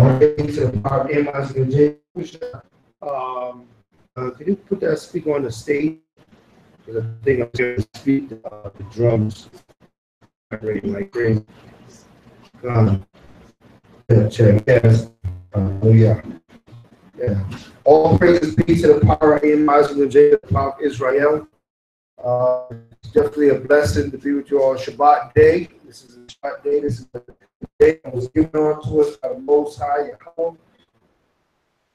To the power could you put that speaker on the stage? Because I think I'm going to speak the drums vibrating like crazy. Check. Yes. Oh yeah. Yeah. All praises be to the power of the power of Israel. It's definitely a blessing to be with you all Shabbat day. This is a Shabbat day. This is the day that was given on to us by the Most High. And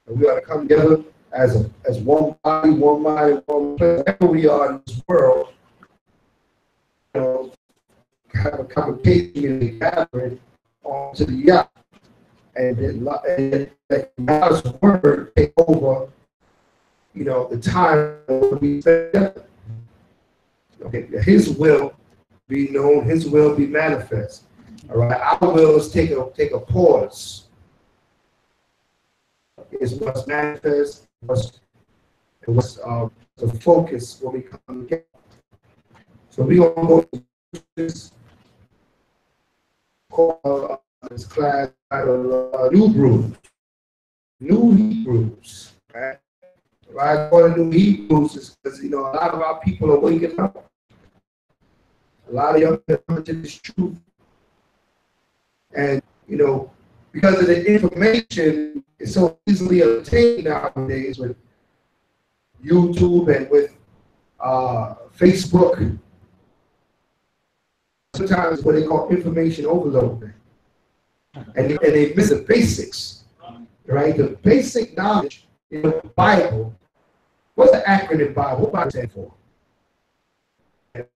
we ought to come together as one body, one mind, one place. Wherever we are in this world, you know, have a convocation and a gathering onto the yacht. And then God's word take over, you know, the time we spend together. Okay, His will be known, His will be manifest. All right, our wills take a pause. It's what's manifest, what's the focus when we come together. So we're gonna go to this class titled New Hebrews. Right? Why I call it New Hebrews is because a lot of our people are waking up. A lot of young people are coming to this truth. And because of the information is so easily obtained nowadays with YouTube and with Facebook, sometimes what they call information overload. And they miss the basics, right? The basic knowledge in the Bible. What's the acronym Bible? What Bible stand for? There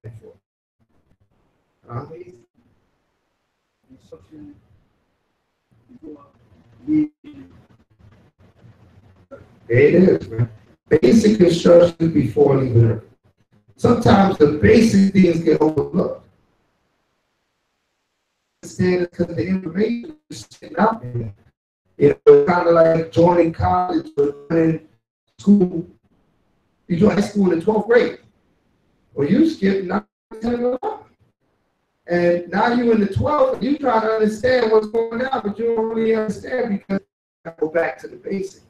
it is, man. Basic instructions before leaving Earth. Sometimes the basic things get overlooked. Because the information is sitting out there. Kind of like joining college or joining school. You join high school in the 12th grade. Or you skip 9, 10, 11. And now you're in the 12th, you try to understand what's going on, but you don't really understand because you go back to the basics.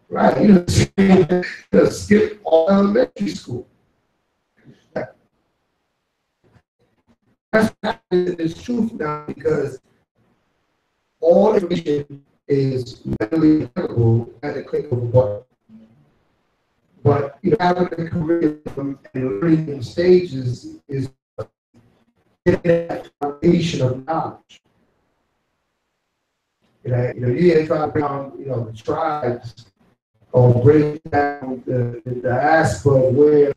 Right? You just skip all elementary school. That's not the truth now because all information is readily available at the click of a button. But having a curriculum and learning stages is getting that foundation of knowledge. You ain't trying to bring on the tribes or break down the diaspora where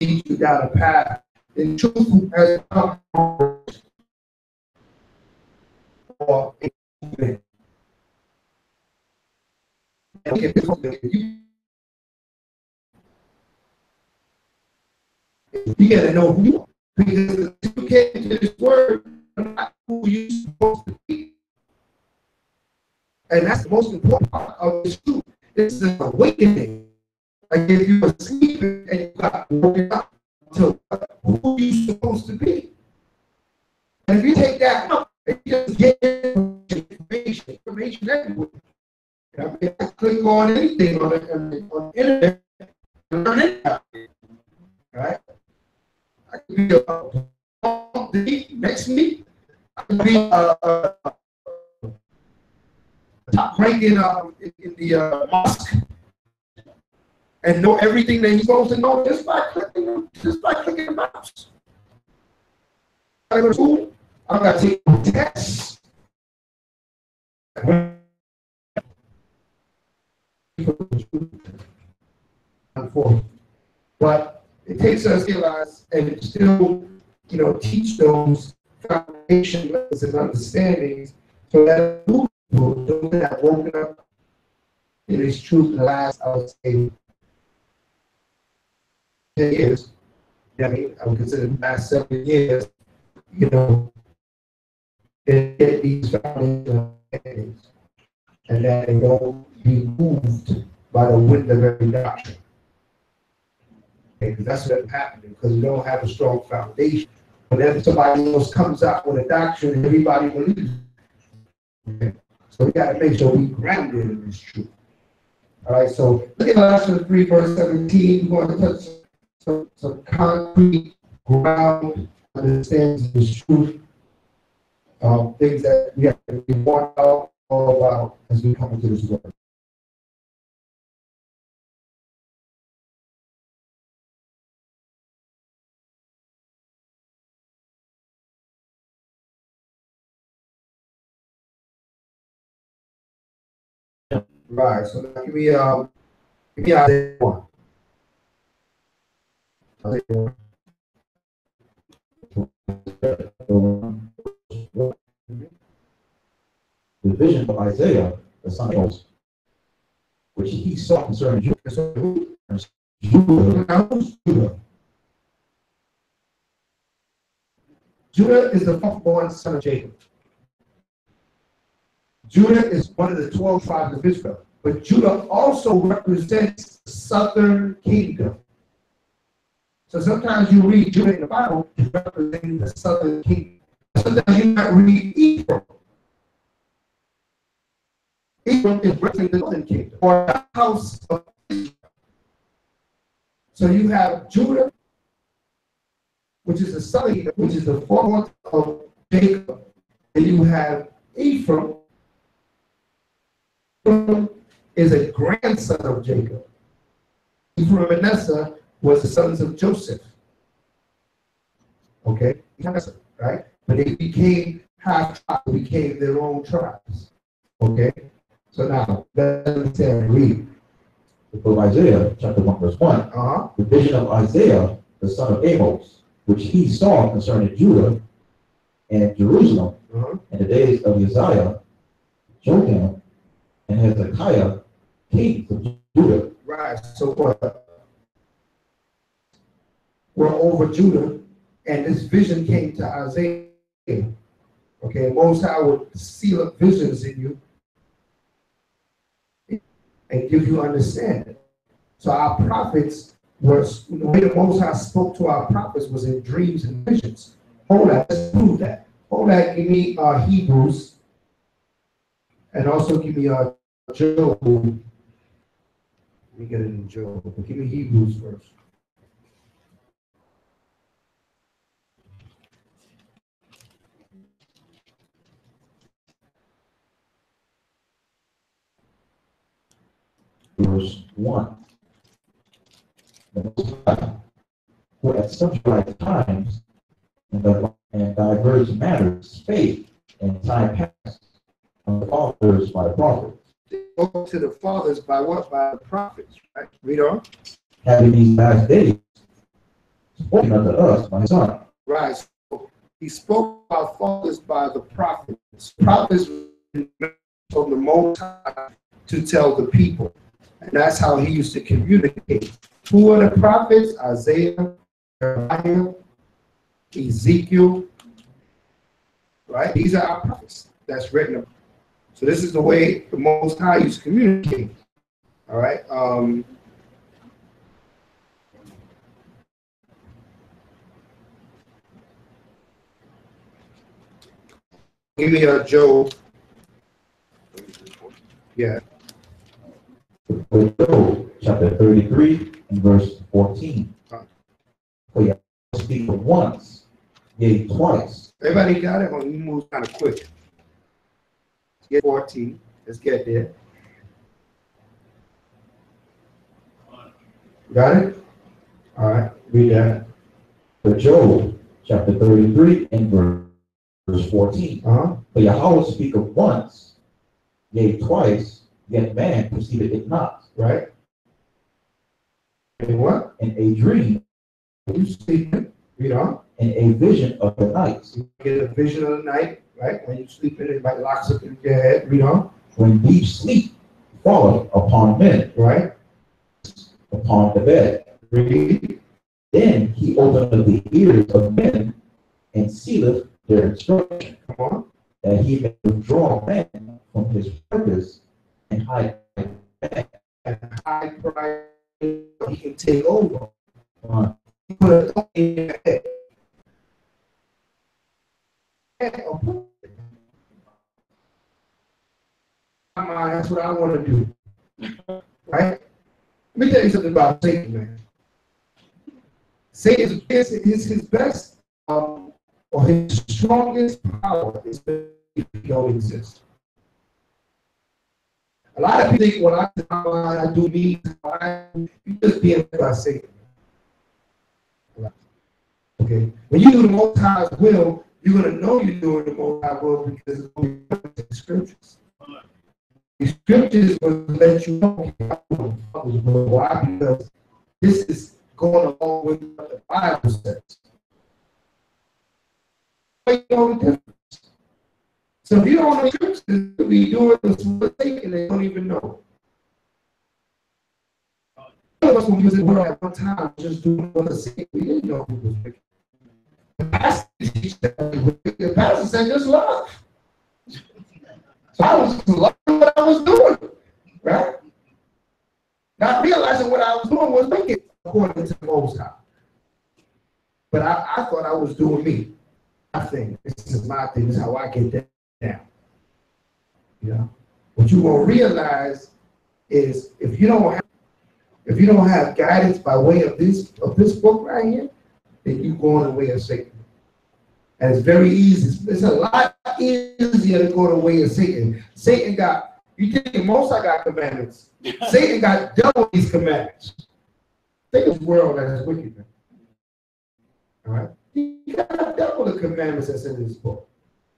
you down a path. In truth has come or a movement. You gotta know who you are. Because if you can't get this word, you're not who you're supposed to be. And that's the most important part of this truth. It's an awakening. Like if you were sleeping and you got woken up to who you're supposed to be. And if you take that up, and you just get information everywhere. I click on anything on the internet and learn it. Right? I could be next week. I could be top ranking in the mosque. And know everything that you're supposed to know just by clicking the mouse. I go to school, I got to take tests. But it takes us to realize and still, teach those foundation lessons and understandings so that those that have woken up in this truth the last, I would say, 10 years. I would consider the last 7 years, get these foundations and then go be moved by the wind of every doctrine. Okay, because that's what's happening, because we don't have a strong foundation. Whenever somebody else comes out with a doctrine, everybody believes it. Okay? So we got to make sure we grounded in this truth. All right, so look at Colossians 3, verse 17. We're going to touch some concrete ground understandings of this truth. Things that we have to be more all about as we come into this word. Right, so now give me Isaiah 1. Isaiah 1. The vision of Isaiah, the son of Amos, which he saw concerning Judah. Judah is the firstborn son of Jacob. Judah is one of the 12 tribes of Israel. But Judah also represents the southern kingdom. So sometimes you read Judah in the Bible, it's representing the southern kingdom. Sometimes you might read Ephraim. Ephraim is representing the northern kingdom, or the house of Israel. So you have Judah, which is the southern kingdom, which is the fourth of Jacob. And you have Ephraim, is a grandson of Jacob. Ephraim and Manasseh was the sons of Joseph. Okay, right? But they became half tribes, became their own tribes. Okay, so now let's read The book of Isaiah, chapter 1, verse 1. The vision of Isaiah, the son of Amos, which he saw concerning Judah and Jerusalem in the days of Uzziah, Jotham, and Hezekiah, kings of Judah. Right. So what? We're over Judah, and this vision came to Isaiah. Okay, Most High would seal up visions in you and give you understanding. So our prophets was the way the Most High spoke to our prophets was in dreams and visions. Hold that, let's prove that. Hold that, give me Hebrews, and also give me Job. Let me get it in Job. Give me Hebrews first. Verse 1. Who at such like times and diverse matters spake in time past on the fathers by the prophets. Spoke to the fathers by what? By the prophets, right? Read on. Having these last days spoken unto us by his son. Right. So he spoke to our fathers by the prophets. Prophets from the Most High to tell the people. And that's how he used to communicate. Who are the prophets? Isaiah, Jeremiah, Ezekiel. Right? These are our prophets that's written. So this is the way the Most High used to communicate. All right. Give me Job. Yeah. Job chapter 33 and verse 14. For you speak of once, yea, twice. Everybody got it? Or you move kind of quick. Let's get 14. Let's get there. Got it? All right. Read that. For Job chapter 33 and verse 14. For Yahweh speak of once, yea, twice, yet man perceived it not. Right? In what? In a dream. You sleep. Read on. In a vision of the night. You get a vision of the night, right? When you sleep in it, it locks up in your head. Read on. When deep sleep falleth upon men. Right? Upon the bed. Read. Then he openeth the ears of men and sealeth their instruction. Come on. That he may withdraw man from his purpose and hide high price, he can take over. He put a thought in your head. That's what I want to do. Right? Let me tell you something about Satan, man. Satan is his best or his strongest power is that he don't exist. A lot of people think when I do me, you just being led by Satan. Okay? When you do the Most High's will, you're going to know you're doing the Most High will because it's going to be in the scriptures. The scriptures will let you know why, because this is going along with what the Bible says. You know the difference. So if you don't know the scriptures, you'll be doing this mistake and they don't even know. Some of us, when we was in the world at one time, just doing what the same, we didn't know who was wicked. The pastor teach that the pastor said just love. So I was loving what I was doing, right? Not realizing what I was doing was wicked according to the Most High. But I thought I was doing me. I think this is my thing. This is how I get that down. You know, what you won't realize is if you don't have guidance by way of this book right here, then you go on the way of Satan. And it's very easy. It's a lot easier to go the way of Satan. Satan got, you think the Most High got commandments. Satan got double these commandments. Think of the world that is wicked. All right? He got double the commandments that's in this book.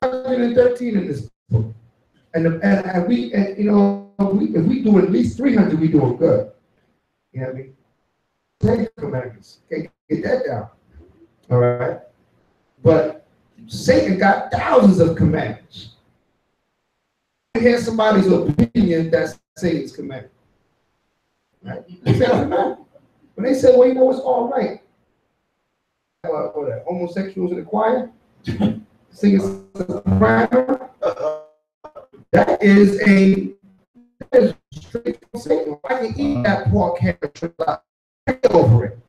113 in this book. And you know, if we do at least 300, we doing good. You know what I mean? 10 commandments. Okay, get that down. All right? But Satan got thousands of commandments. You hear somebody's opinion, that's Satan's commandment. Right? When they say, well, you know, it's all right. What, homosexuals in the choir? Singing grammar? That is straight from Satan. I can eat that pork ham and pray over it.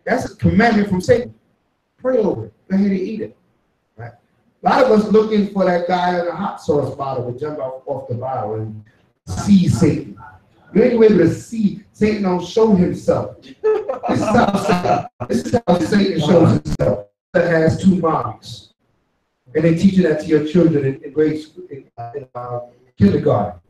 That's a commandment from Satan. Pray over it. Go ahead and eat it. Right? A lot of us looking for that guy in a hot sauce bottle to jump off the bottle and see Satan. You ain't able to see Satan don't show himself. This is how Satan shows himself. That has two mommies. And they teach that to your children in grade school, in kindergarten.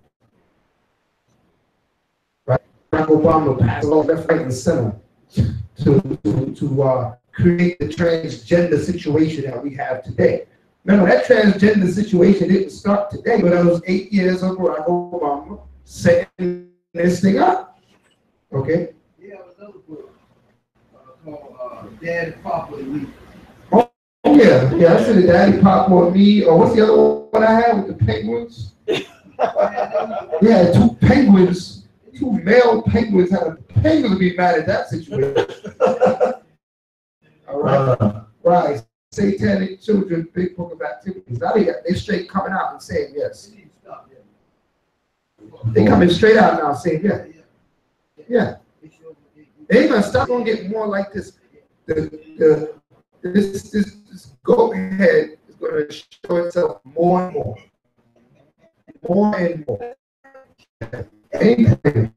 Right? Barack Obama passed law left, right, and center to create the transgender situation that we have today. Remember, that transgender situation didn't start today, but it was 8 years of Barack Obama setting this thing up. Okay? Yeah, another book called Daddy, Papa, and Me. Oh, yeah. I said the Daddy, Papa, and Me. Or what's the other one I had with the penguins? Yeah, two penguins. Two male penguins had a penguin to be mad at that situation. All right. Right. Satanic children, big book of activities. Now they straight coming out and saying yes. They coming straight out now saying yeah. Yeah. They ain't gonna stop. Gonna get more like this. This go ahead is gonna show itself more and more. More and more. Amen.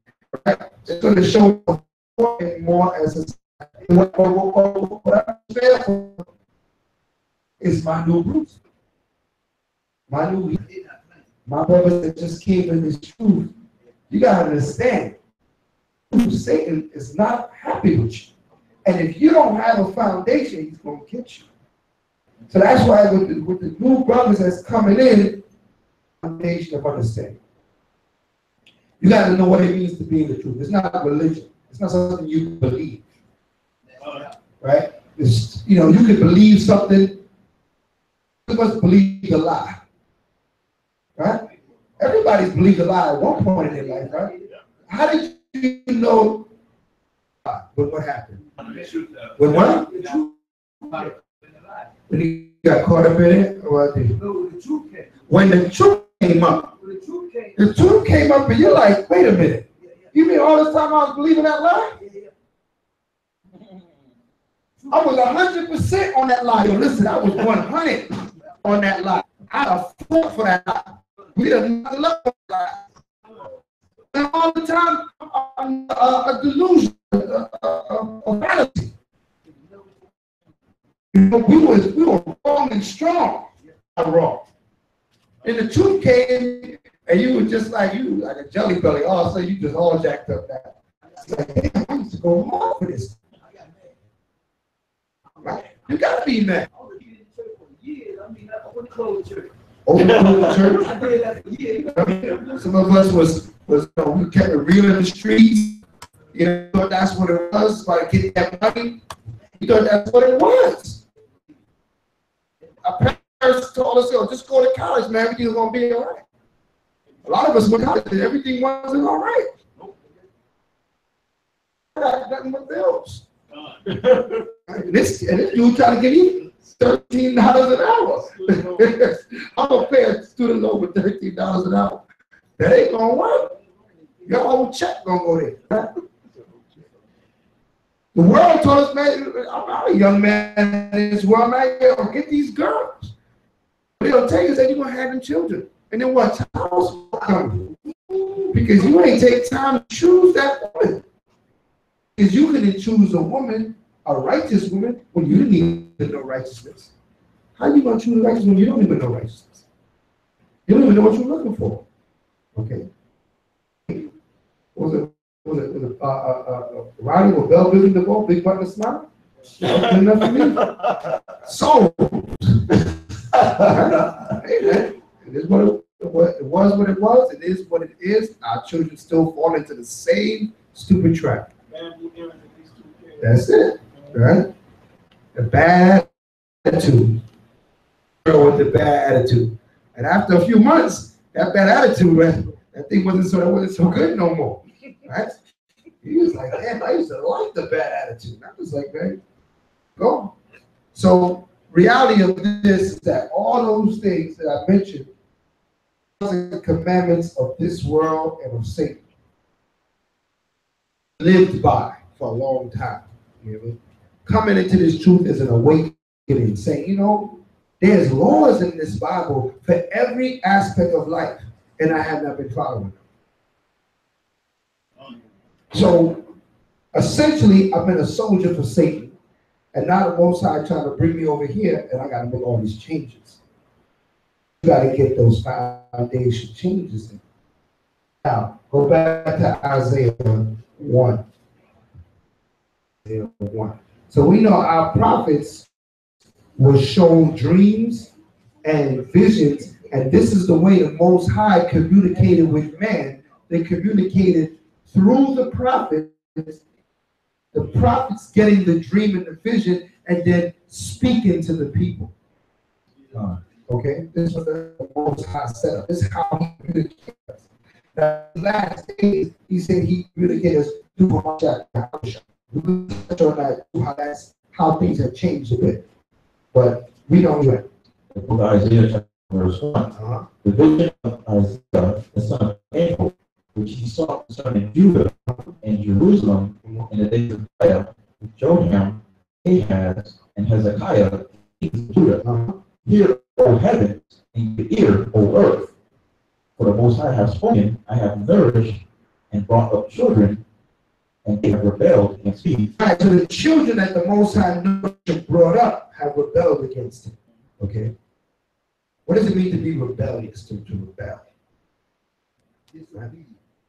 Right? It's going to show more and more as what is my new roots. My brothers that just came in this truth. You got to understand, Satan is not happy with you. And if you don't have a foundation, he's going to get you. So that's why with the new brothers that's coming in, foundation of understanding. You got to know what it means to be in the truth. It's not religion. It's not something you believe. Right? It's, you know, you can believe something. You must believe the lie. Right? Everybody's believed a lie at one point in their life, right? How did you know what happened? When what? When you got caught up in it? Or what? When the truth came up. The truth came up and you're like, wait a minute. You mean all this time I was believing that lie? I was 100% on that lie. Yo, listen, I was 100 on that lie. I fought for that lie. We didn't love that lie. And all the time, a delusion, a vanity. You know, we were wrong and strong. Wrong. And the truth came, and you were just like a jelly belly. Oh, so you just all jacked up now. It's like, damn, I used to go hard for this. Right? You gotta be mad. I wouldn't close the church. Over the church. I did that for years. Some of us was we kept it real in the streets. You know, that's what it was. About to get that money. You thought that's what it was. Our parents told us, yo, just go to college, man. Everything's gonna be all right. A lot of us went to college and everything wasn't all right. I got nothing but bills. And this dude trying to get even $13 an hour. I'm gonna pay a student loan with $13 an hour. That ain't gonna work. Your whole check gonna go there. The world told us, man, I'm a young man in this world, man. Yo, get these girls. They'll tell you that you're gonna have them children. And then what? Time's coming. Because you ain't take time to choose that woman. Because you couldn't choose a woman, a righteous woman, when you didn't even know righteousness. How are you going to choose a righteous woman when you don't even know righteousness? You don't even know what you're looking for. Okay. Was it riding with Bell Building the ball, big button, smile? That was enough for me. So, hey man, it is what it was. It is what it is. Our children still fall into the same stupid trap. That's it, right? The bad attitude. With the bad attitude. And after a few months, that bad attitude, that thing wasn't so good no more. Right? He was like, man, I used to like the bad attitude. And I was like, man, go. So reality of this is that all those things that I mentioned are the commandments of this world and of Satan. Lived by for a long time. You know? Coming into this truth is an awakening, saying, you know, there's laws in this Bible for every aspect of life, and I have not been following them. So essentially, I've been a soldier for Satan, and now the Most High trying to bring me over here, and I got to make all these changes. You got to get those foundation changes in. Now, go back to Isaiah 1. Isaiah 1. So we know our prophets were shown dreams and visions, and this is the way the Most High communicated with man. They communicated through the prophets getting the dream and the vision, and then speaking to the people. Okay, this was the Most High setup. This is how he communicated us. The last days, he said he communicated us through how things have changed a bit. But we don't do it. The book of Isaiah, chapter verse 1. The vision of Isaiah, the son of Amos, which he saw concerning Judah and Jerusalem in the days of Uzziah, Jotham, Ahaz, and Hezekiah, kings of Judah. Hear, O heavens, and give ear, O earth. For the Most High have spoken, I have nourished and brought up children, and they have rebelled against me. Right, so the children that the Most High nourished and brought up have rebelled against him. Okay? What does it mean to be rebellious, to rebel?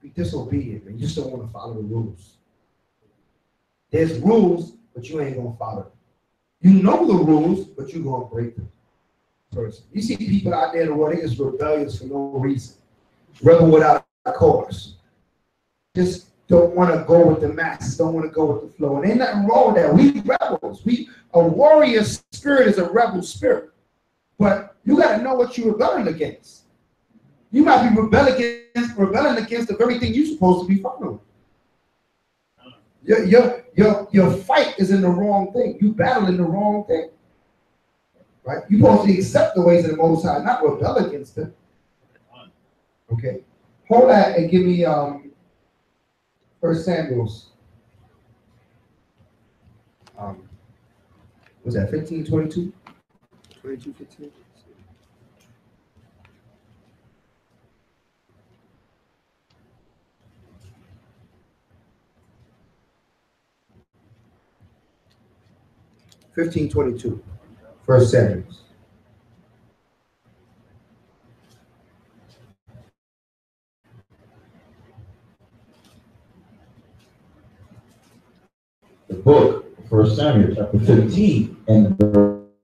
Be disobedient, and you just don't want to follow the rules. There's rules, but you ain't going to follow them. You know the rules, but you're going to break them. First, you see people out there in the world, they just rebellious for no reason. Rebel without a cause. Just don't want to go with the masses, don't want to go with the flow. And ain't nothing wrong with that. We rebels. A warrior spirit is a rebel spirit. But you got to know what you're rebelling against. You might be rebelling against the very thing you're supposed to be following. Your fight is in the wrong thing. You battling the wrong thing. Right? You're supposed to accept the ways of the Most High, not rebel against them. Okay? Hold that and give me 1 Samuel's. Was that 15:22? 22:15. 15:22. 1 Samuel. The book, 1 Samuel chapter 15 and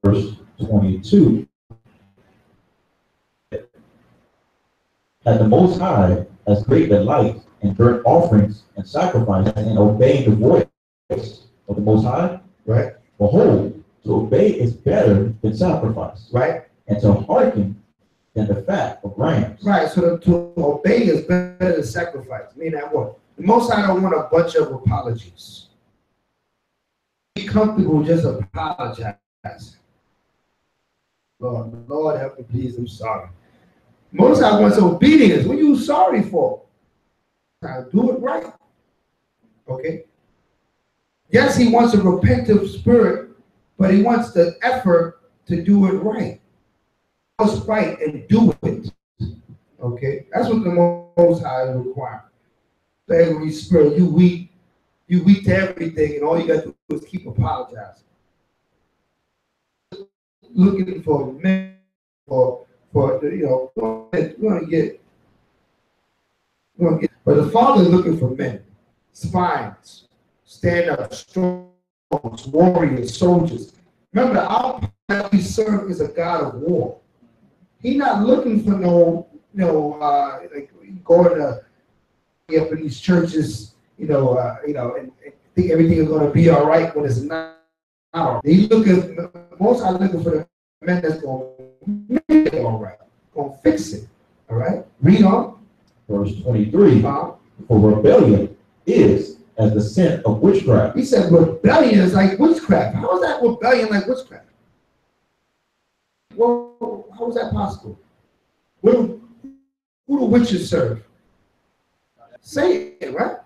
verse 22. That the Most High has great delight in burnt offerings and sacrifices and obeying the voice of the Most High. Right. Behold, to obey is better than sacrifice. Right. And to hearken than the fat of rams. Right. So to obey is better than sacrifice. Meaning that what? The Most High don't want a bunch of apologies. Be comfortable just apologize. Lord help me, please. I'm sorry. Most High wants obedience. What are you sorry for? Do it right. Okay. Yes, he wants a repentant spirit, but he wants the effort to do it right. Just right and do it. Okay. That's what the Most High requires. The Holy Spirit, you weak to everything, and all you got to do is keep apologizing. Looking for men, for we're gonna get. But the Father is looking for men, spines, stand up, strong warriors, soldiers. Remember, our God we serve is a God of war. He's not looking for like going to up in these churches, and think everything is going to be all right when it's not. He's most are looking for the men that's going to make it all right, going to fix it. All right, read on. Verse 23. For rebellion is as the sin of witchcraft. He said rebellion is like witchcraft. How is that rebellion like witchcraft? Well, how is that possible? Who do witches serve? Satan, right?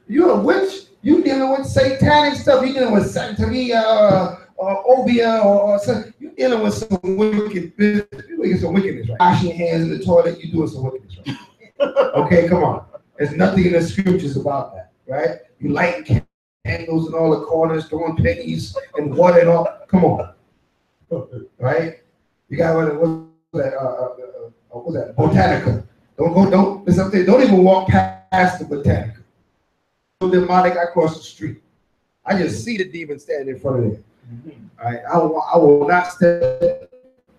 You're a witch. You dealing with satanic stuff. You dealing with Santeria or Obia or something. You dealing with some wicked business. You're doing some wickedness, right? Washing your hands in the toilet. You doing some wickedness, right? Okay, come on. There's nothing in the scriptures about that, right? You lighting candles in all the corners, throwing pennies and water and all. Come on, right? You got what's that? Botanica. Don't even walk past the Botanica. Demonic, I cross the street. I just see the demon standing in front of them. All right, I will not step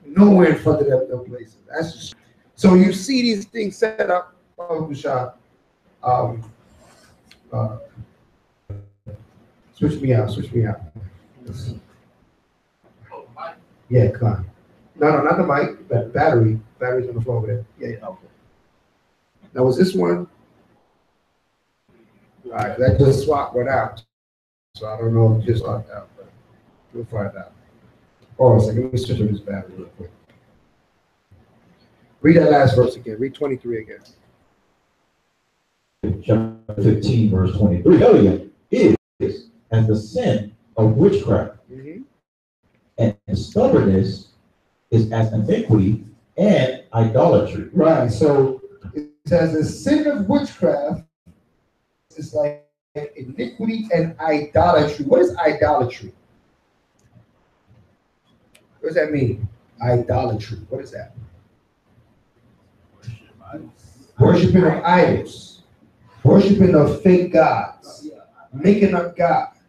nowhere in front of them places. That's just, so you see these things set up. Switch me out. Yeah, come on. No, not the mic. The battery. Battery's on the floor over there. Yeah. Okay. Now was this one? All right, that just swapped one out. So I don't know if it just swapped out, but we'll find out. Hold on a second. Let me switch on this battery real quick. Read that last verse again. Read 23 again. Chapter 15, verse 23. Rebellion is as the sin of witchcraft. And stubbornness is as iniquity and idolatry. Right. So it says the sin of witchcraft is like iniquity and idolatry. What is idolatry? What does that mean? Idolatry. What is that? Worshiping of idols. Worshiping of fake gods. Making up gods.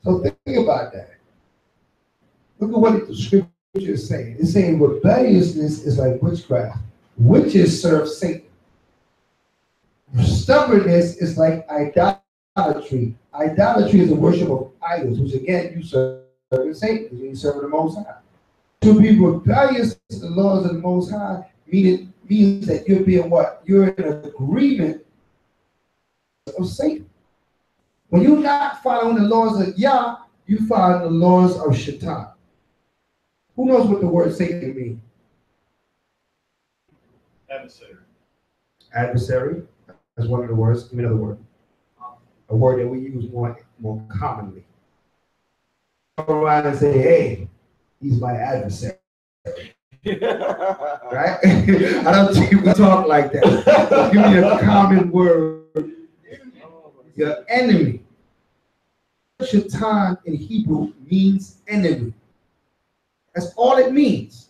So think about that. Look at what the scripture is saying. It's saying rebelliousness is like witchcraft. Witches serve Satan. Stubbornness is like idolatry. Idolatry is the worship of idols, which again you serve Satan, you serve the Most High. To be rebellious to the laws of the Most High means that you're being what? You're in agreement of Satan. When you're not following the laws of Yah, you follow the laws of Shaitan. Who knows what the word Satan means? Adversary. Adversary, that's one of the words. Give me another word. A word that we use more commonly. Go around and say, hey, he's my adversary. Right? I don't think we talk like that. Give me a common word. Your enemy. Shaitan in Hebrew means enemy. That's all it means.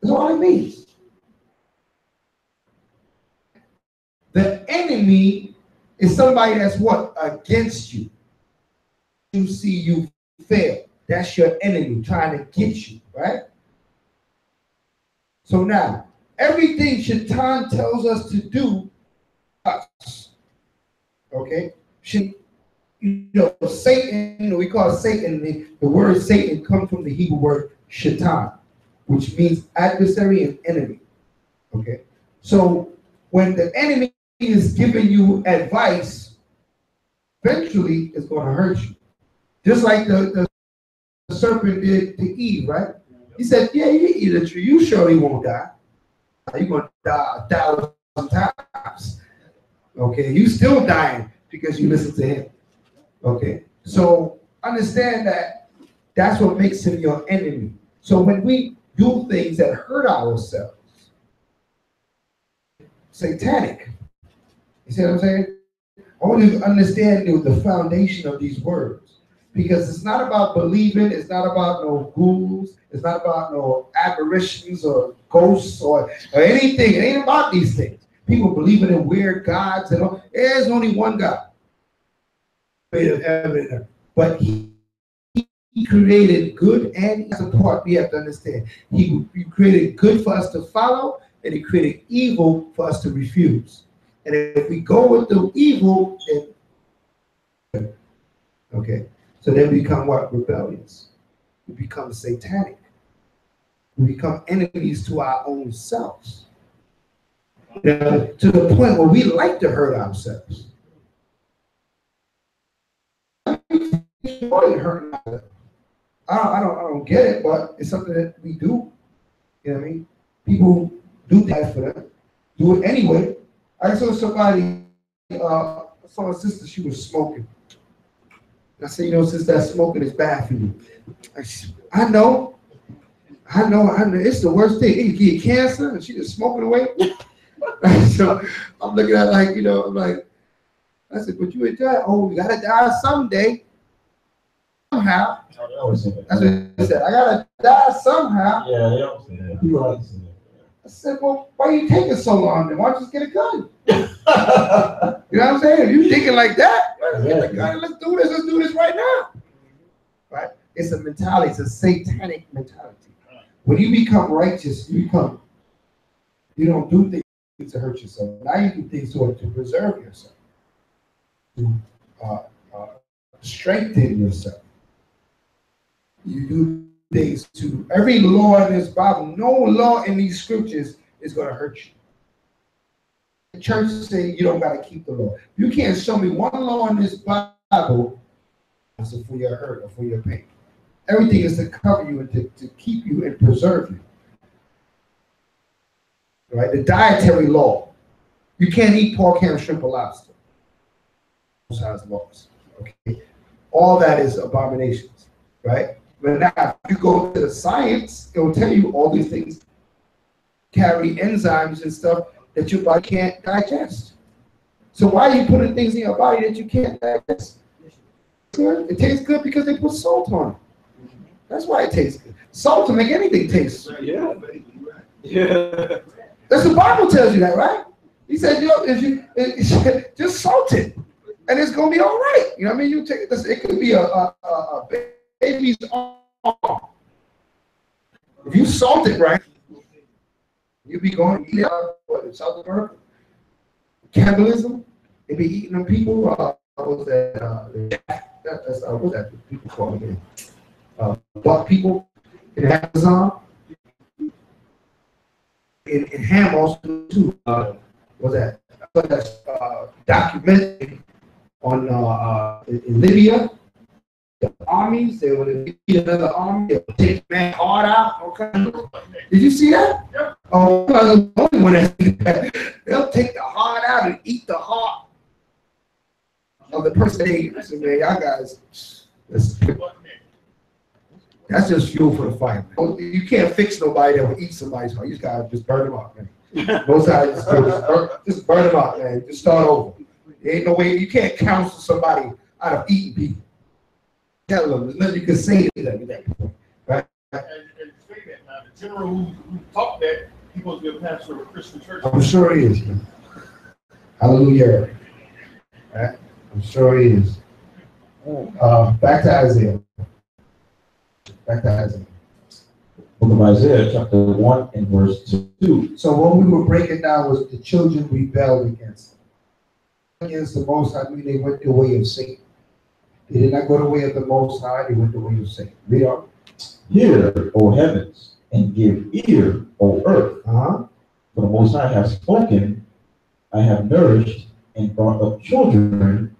That's all it means. The enemy is somebody that's what? Against you. You see you fail. That's your enemy trying to get you, right? So now, everything Shaitan tells us to do, us, okay? Satan, we call Satan, the word Satan comes from the Hebrew word Shaitan, which means adversary and enemy, okay? So when the enemy is giving you advice, eventually it's going to hurt you. Just like the serpent did to Eve, right? He said, yeah, you eat a tree, you surely won't die. You're going to die 1,000 times. Okay, you still dying because you listen to him. Okay, so understand that that's what makes him your enemy. So when we do things that hurt ourselves, satanic. You see what I'm saying? I want you to understand the foundation of these words. Because it's not about believing, it's not about no ghouls, it's not about no apparitions or ghosts or anything. It ain't about these things. People believing in weird gods and all. There's only one God. But he created good, and that's a part we have to understand. He created good for us to follow, and he created evil for us to refuse. And if we go with the evil, then okay. So then we become what? Rebellious. We become satanic. We become enemies to our own selves. To the point where we like to hurt ourselves. I don't get it, but it's something that we do. You know what I mean? People do that for them. Do it anyway. I saw somebody, I saw a sister, she was smoking. I said, since that smoking is bad for you. I know. It's the worst thing. It can give you cancer, and she just smoking away. So I'm looking at I'm like, I said, but you ain't die. Oh, you gotta die someday. Somehow. That's what he said. I gotta die somehow. Yeah, they don't say that. People like to say that. I said, well, why are you taking so long then? Why don't you just get a gun? You know what I'm saying? If you thinking like that, let's get the gun. Let's do this right now. Right? It's a mentality. It's a satanic mentality. When you become righteous, you don't do things to hurt yourself. Now you do things to preserve yourself, to strengthen yourself. You do things to every law in this Bible. No law in these scriptures is going to hurt you. The church say you don't got to keep the law. You can't show me one law in this Bible for your hurt or for your pain. Everything is to cover you and to keep you and preserve you. Right? The dietary law. You can't eat pork, ham, shrimp, or lobster. Those kinds of laws. Okay. All that is abominations. Right? But now, if you go to the science, it will tell you all these things carry enzymes and stuff that your body can't digest. So why are you putting things in your body that you can't digest? Good. It tastes good because they put salt on it. That's why it tastes good. Salt to make anything taste. Yeah. That's the Bible tells you that, right? He said, just salt it, and it's gonna be all right. You know what I mean? You take this. It could be a baby's arm. If you salt it right, you'll be going to eat it in South America. Cannibalism, they be eating them people. What was that people call it? Black people in Amazon. In Ham also too. Was that documentary on in Libya? The armies, they would beat another army, they would take man hard out. Okay. Did you see that? Yeah. Oh, I'm the only one that they'll take the heart out and eat the heart of the person they listen, man. Y'all guys, that's just fuel for the fire, man. You can't fix nobody that will eat somebody's heart. You just gotta just burn them up, man. Most times, just burn them up, man. Just start over. There ain't no way you can't counsel somebody out of eating people. Tell them there's nothing you can say to them at that point, right? And say that now, the general who taught that, he supposed to be a pastor of a Christian church. I'm sure he is, man. Hallelujah. Right? I'm sure he is. Back to Isaiah. Back to Isaiah. Book of Isaiah, chapter 1 and verse 2. So what we were breaking down was the children rebelled against the Most High. I mean, they went the way of Satan. They did not go the way of the Most High. They went the way of Satan. Read on. Hear, O heavens, and give ear, O earth. For the Most High has spoken. I have nourished and brought up children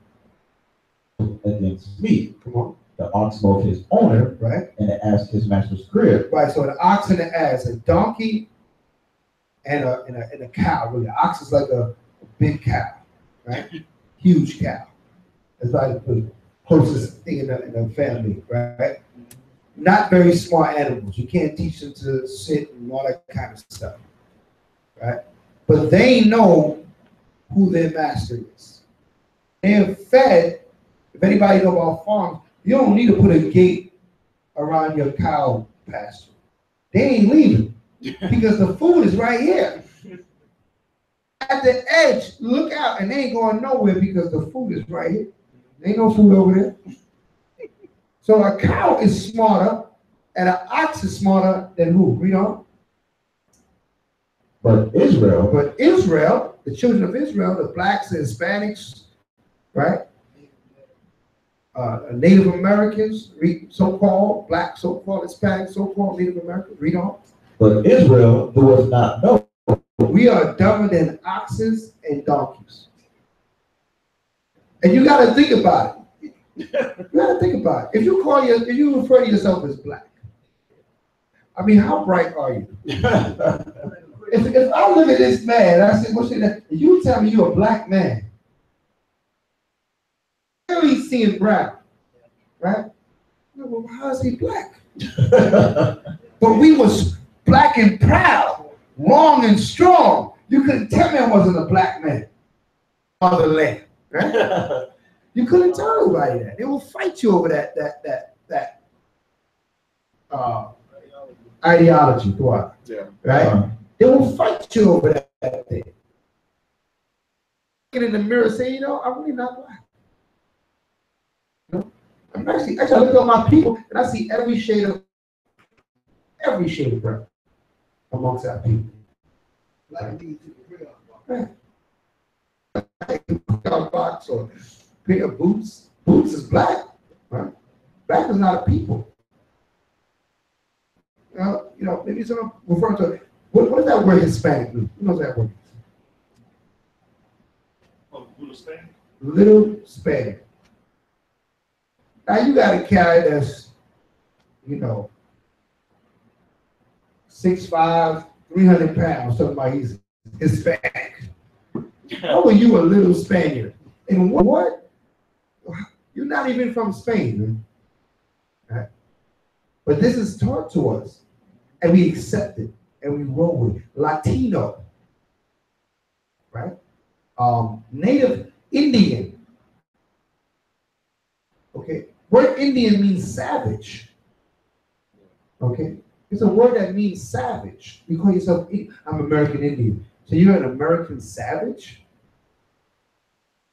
against me. Come on. The ox smote his owner, right, and the ass his master's crib. Right. So the ox and the ass, a donkey and a cow. Really, the ox is like a big cow, right? Huge cow. It's like the closest thing in the family, right? Not very smart animals. You can't teach them to sit and all that kind of stuff, right? But they know who their master is. They're fed. If anybody know about farms, you don't need to put a gate around your cow pasture. They ain't leaving because the food is right here. At the edge, look out, and they ain't going nowhere because the food is right here. There ain't no food over there. So a cow is smarter, and an ox is smarter than who? Read on. But Israel, the children of Israel, the blacks, the Hispanics, right? Native Americans, so-called black, so-called Hispanic, so-called Native Americans, read on. But Israel does not know. We are dumber than oxes and donkeys. And you got to think about it. You got to think about it. If you refer to yourself as black, I mean, how bright are you? if I look at this man, I say, what's that? You tell me you're a black man. Clearly seeing brown, right? Well, how is he black? But we was black and proud, long and strong. You couldn't tell me I wasn't a black man. Motherland, right? You couldn't tell nobody that. They will fight you over that ideology, right? They will fight you over that thing. Get in the mirror, say, you know, I'm really not black. I'm actually I look at my people and I see every shade of brown amongst our people. Like box or pair of boots. Boots is black, right? Black is not a people. Maybe someone referring to what does that word Hispanic mean? Who knows that word? Little Spanish. Little Spanish. Now you got a guy that's, 6'5", 300 pounds, something like he's Hispanic. How are you a little Spaniard? And what? You're not even from Spain, man. Right? But this is taught to us, and we accept it, and we roll with it. Latino, right? Native Indian. Okay. Word Indian means savage. Okay? It's a word that means savage. You call yourself, I'm American Indian. So you're an American savage?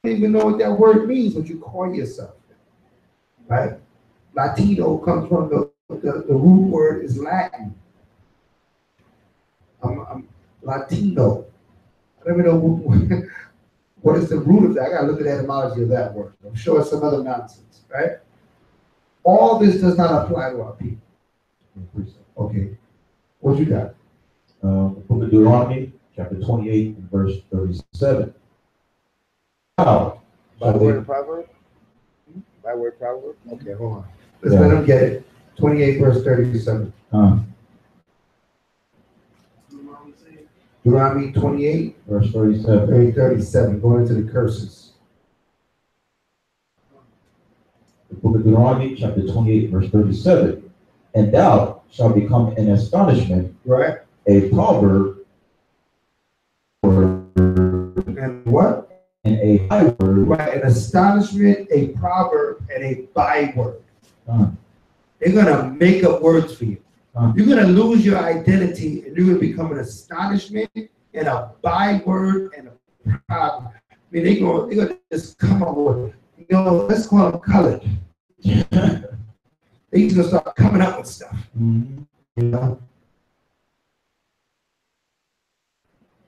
You don't even know what that word means, what you call yourself. Right? Latino comes from the root word is Latin. I'm Latino. I don't even know what is the root of that. I got to look at the etymology of that word. I'm sure it's some other nonsense, right? All this does not apply to our people. Okay. What you got? Book of Deuteronomy, chapter 28, and verse 37. Wow. By word of proverb? By word proverb? Okay, hold on. Let's let them get it. 28, verse 37. Deuteronomy 28, verse 37. 37, going into the curses. The book of Deuteronomy, chapter 28, verse 37. And thou shalt become an astonishment, right? A proverb, and what? And a byword. Right, an astonishment, a proverb, and a byword. They're gonna make up words for you. You're gonna lose your identity, and you're gonna become an astonishment and a byword and a proverb. I mean, they're gonna just come up with, let's call them colored. They're gonna start coming up with stuff.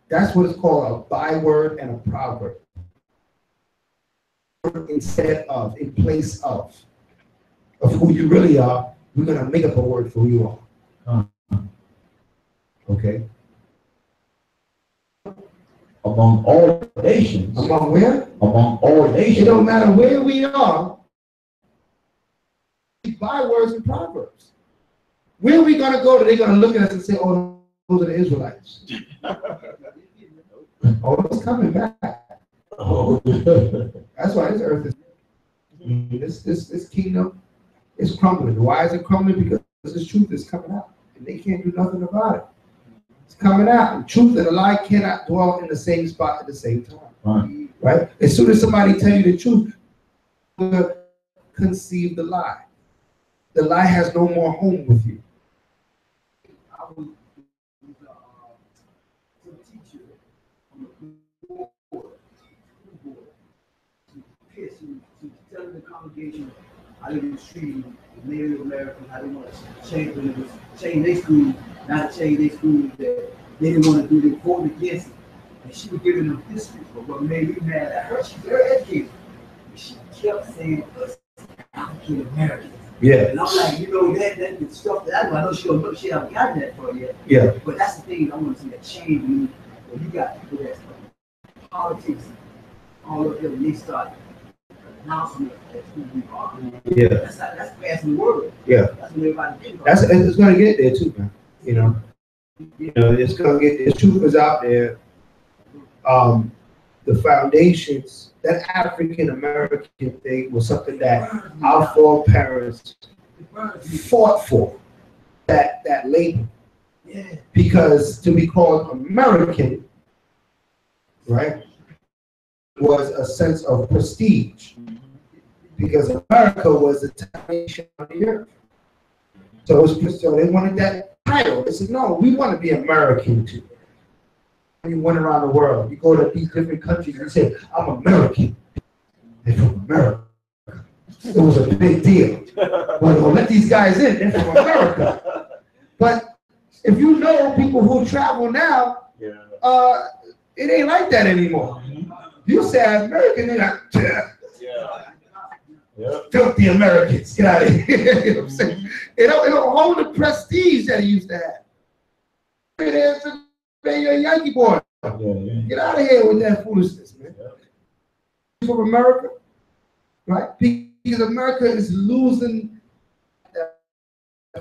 That's what it's called, a byword and a proverb. Instead of, in place of who you really are, we're gonna make up a word for who you are. Okay. Among all nations. Among where? Among all nations. It don't matter where we are. Bywords and proverbs. Where are we gonna go? They're gonna look at us and say, "Oh, those are the Israelites." Oh, it's coming back. That's why this earth is this kingdom is crumbling. Why is it crumbling? Because this truth is coming out, and they can't do nothing about it. It's coming out, and truth and a lie cannot dwell in the same spot at the same time. Right? As soon as somebody tell you the truth, you conceive the lie. The lie has no more home with you. I was a teacher on the board. She telling the congregation how they were treating the Native Americans, how they want to change their school, not to change their school, that they didn't want to do, they voted against it. And she was giving them history for what made me mad at her. She's very educated. But she kept saying us African Americans. Yeah. And I'm like, that stuff that I know she don't know, she haven't gotten that far yet. Yeah. But that's the thing I want to see, that change when you got people that's politics all of them, they start announcing that's who we are. Yeah. That's passing the word. Yeah. That's when everybody gets it's gonna get there too, man. It's gonna get, the truth is out there. The foundations, that African American thing was something that our foreparents fought for, that label. Yeah. Because to be called American, right, was a sense of prestige. Because America was the top nation on the earth. So they wanted that title. They said, no, we want to be American too. You went around the world, you go to these different countries and say, I'm American. They're from America. It was a big deal. Well, let these guys in, they're from America. But if you know people who travel now, it ain't like that anymore. You say American, they're like, filthy Americans, get out of here. You know what I'm saying? It don't hold the prestige that it used to have. It is you're a Yankee boy. Get out of here with that foolishness, man. From America, right? Because America is losing that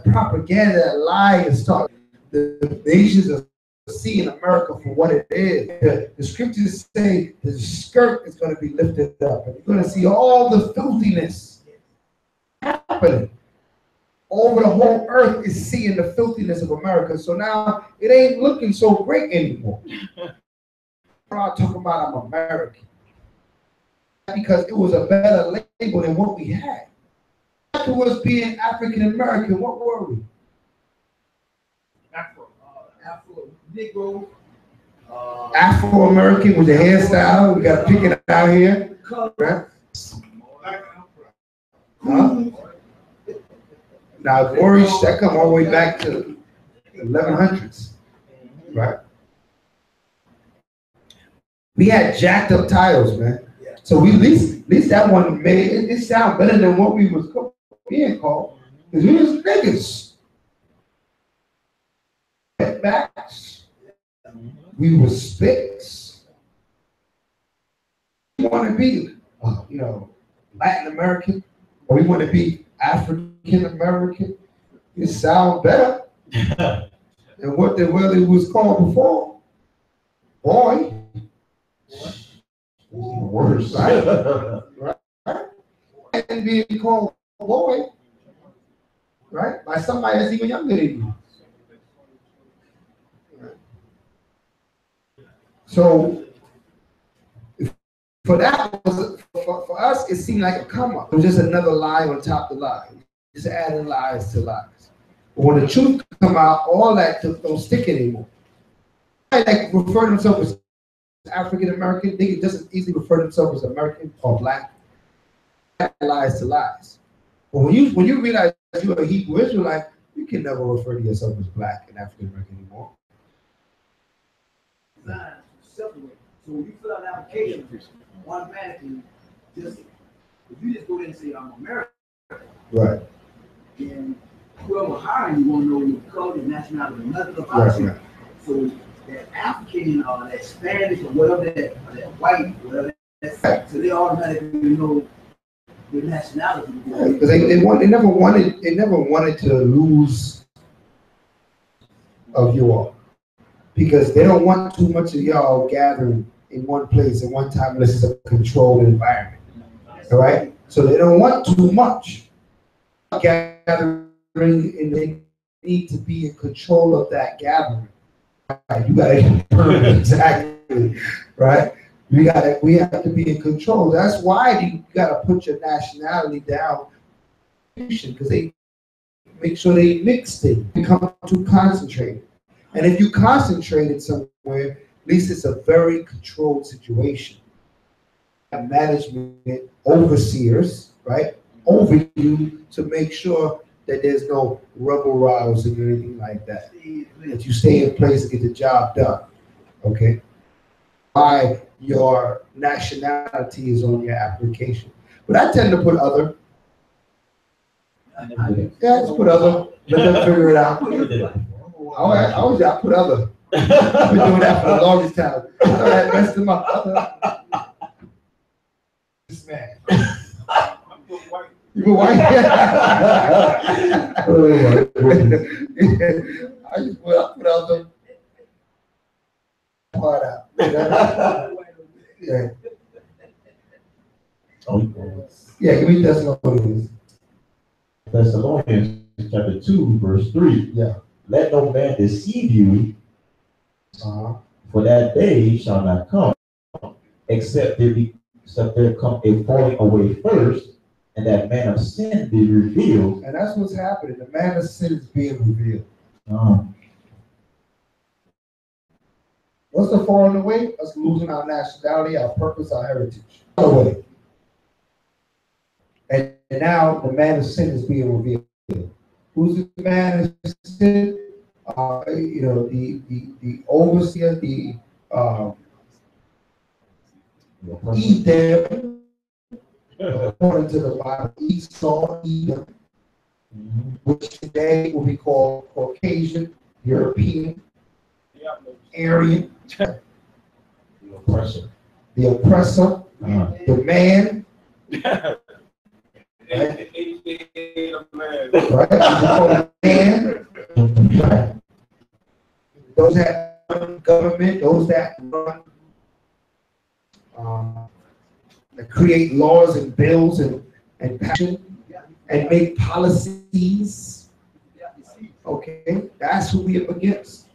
propaganda, that lie and stuff. The nations are seeing America for what it is. The scriptures say the skirt is going to be lifted up, and you're going to see all the filthiness happening. Over the whole earth is seeing the filthiness of America. So now it ain't looking so great anymore. I'm not talking about I'm American. Because it was a better label than what we had. Afterwards, being African American, what were we? Afro Negro. Afro American with the hairstyle. We got to pick it out here. Right? Huh? Now, Moorish, that come all the way back to the 1100s, right? We had jacked up titles, man. So we at least that one made it sound better than what we was being called, because we was niggas. Backs. We were spits. We want to be, Latin American, or we want to be African American. It sounds better. And what it was called before? Boy. Worse. Right? Right? And being called boy, right? By somebody that's even younger than you. So for that, for us, it seemed like a come up. It was just another lie on top of lie. Just adding lies to lies. But when the truth come out, all that don't stick anymore. Like refer themselves as African American, they can just as easily refer themselves as American or black. Lies to lies. But when you realize you're a Hebrew Israelite, you can never refer to yourself as black and African American anymore. Separate. So when you fill out an application, automatically, if you just go there and say I'm American, right? Then whoever hiring you won't know your color, your nationality, nothing about you. Right. So that African or that Spanish or whatever that white, whatever that's, right. So they automatically know your nationality. Because they never wanted to lose of you all. Because they don't want too much of y'all gathering in one place at one time unless it's a controlled environment. All right? So they don't want too much gathering, and they need to be in control of that gathering. Right? You gotta exactly, right? We have to be in control. That's why you gotta put your nationality down, because they make sure they mix it, become too concentrated. And if you concentrated somewhere, at least it's a very controlled situation. Management, overseers, right, over you to make sure that there's no rebel rousing or anything like that. That you stay in place and get the job done. Okay? Why your nationality is on your application. But I tend to put other. Yeah, just put other. Let them figure it out. I always got to put other. I've been doing that for the longest time. I had messed them up. This man. You put white? I just put other. Part out. Yeah. Yeah, give me Thessalonians. Thessalonians chapter 2, verse 3. Yeah. Let no man deceive you, for that day shall not come, except there come a falling away first, and that man of sin be revealed. And that's what's happening. The man of sin is being revealed. What's the falling away? Us losing our nationality, our purpose, our heritage. Away. And now the man of sin is being revealed. Who's the man of sin? The overseer, the Edom, according to the Bible, Esau, Edom, which today will be called Caucasian, European, Aryan, the oppressor, the man. Right? Man. Right? Those that run government, those that run, that create laws and bills and passion and make policies. Okay, that's who we up against.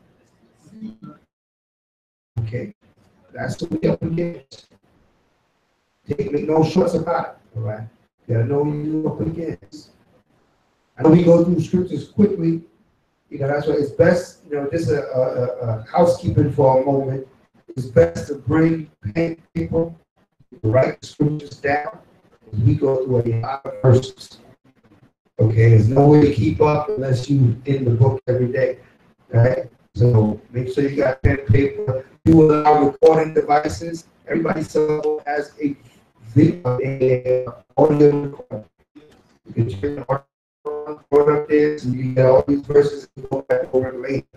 Okay, that's what we up against. Make no shorts about it. All right. You gotta know who you're up against. I know we go through scriptures quickly. That's why it's best, just a housekeeping for a moment. It's best to bring people, write the scriptures down. We go through a lot of verses. Okay, there's no way to keep up unless you in the book every day. Right? So make sure you got pen and paper. You allow recording devices. Everybody has a video, a audio recording. You can check the record up there, so you can get all these verses and go back over it later.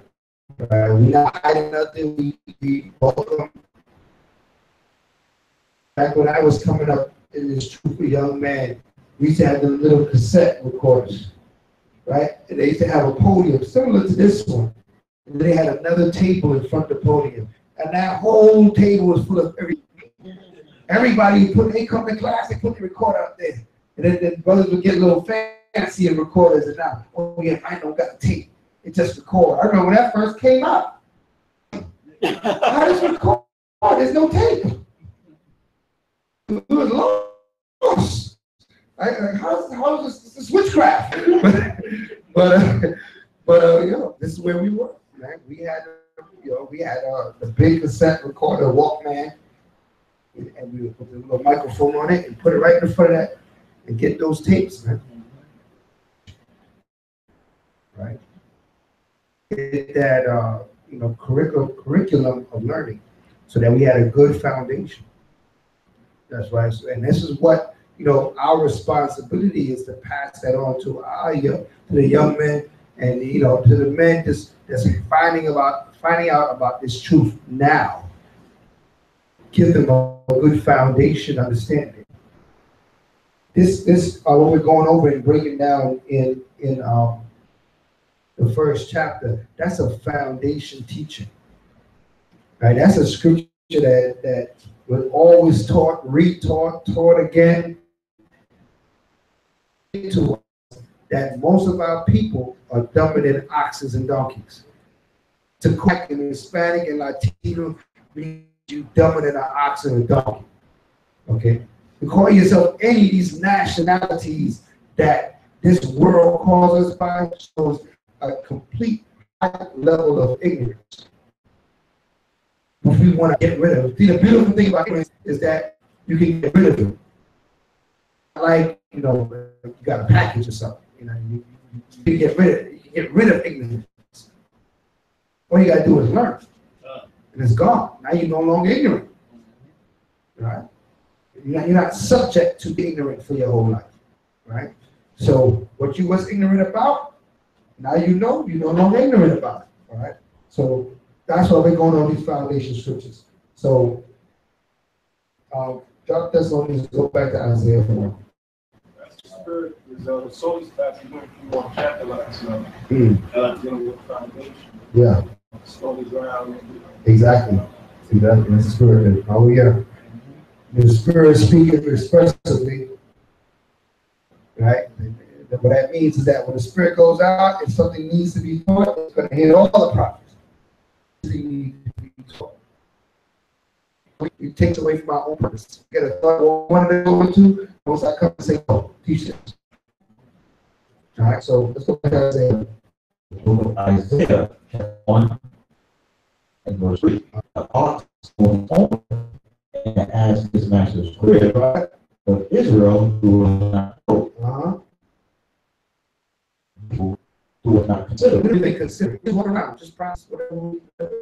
We're not hiding nothing. We welcome. Back when I was coming up in this troop of young man, we used to have the little cassette recorders, right? And they used to have a podium similar to this one. And they had another table in front of the podium. And that whole table was full of everybody they come to class, they put the recorder up there. And then brothers would get a little fancy and recorders, and now, oh yeah, I don't got the tape. It just record. I remember when that first came out. How does it record? There's no tape. It was lost. How is this witchcraft? but you know, this is where we were. Right? We had the big cassette recorder, Walkman, and we would put the little microphone on it and put it right in front of that and get those tapes, man. Right? Get that curriculum of learning, so that we had a good foundation. That's right. And this is what our responsibility is, to pass that on to the young men, and to the men that's finding out about this truth now. Give them a good foundation understanding. This what we're going over and breaking down in the first chapter. That's a foundation teaching. Right? That's a scripture that was always taught, taught again to us, that most of our people are dumber than oxen and donkeys. To correct in Hispanic and Latino means you dumber than an ox and a donkey. Okay? You call yourself any of these nationalities that this world calls us by, shows a complete high level of ignorance, which we want to get rid of. See, the beautiful thing about ignorance is that you can get rid of it. Like, you got a package or something. You can get rid of it. You can get rid of ignorance. All you got to do is learn. And it's gone. Now you're no longer ignorant. Right? You're not subject to be ignorant for your whole life. Right? So what you was ignorant about, now you're no longer ignorant about it. All right? So that's why we're going on these foundation scriptures. So Dr. Thessalonians, go back to Isaiah 4. Spirit is the soul is that you went through one chapter last night. Dealing with foundation. Yeah. Slowly ground. Exactly. That's the spirit. Oh yeah. The spirit speaking expressively. Right? What that means is that when the spirit goes out, if something needs to be taught, it's going to hit all the prophets. It takes away from our own purpose. You get a thought one to go into, once I come and say, oh, teach this. All right, so let's go back to Isaiah. Isaiah 1 and verse 3. The ox going on and asked his master's crib, but Israel, who was not told, who was not considered. What do they consider? Just walk around, just process whatever. But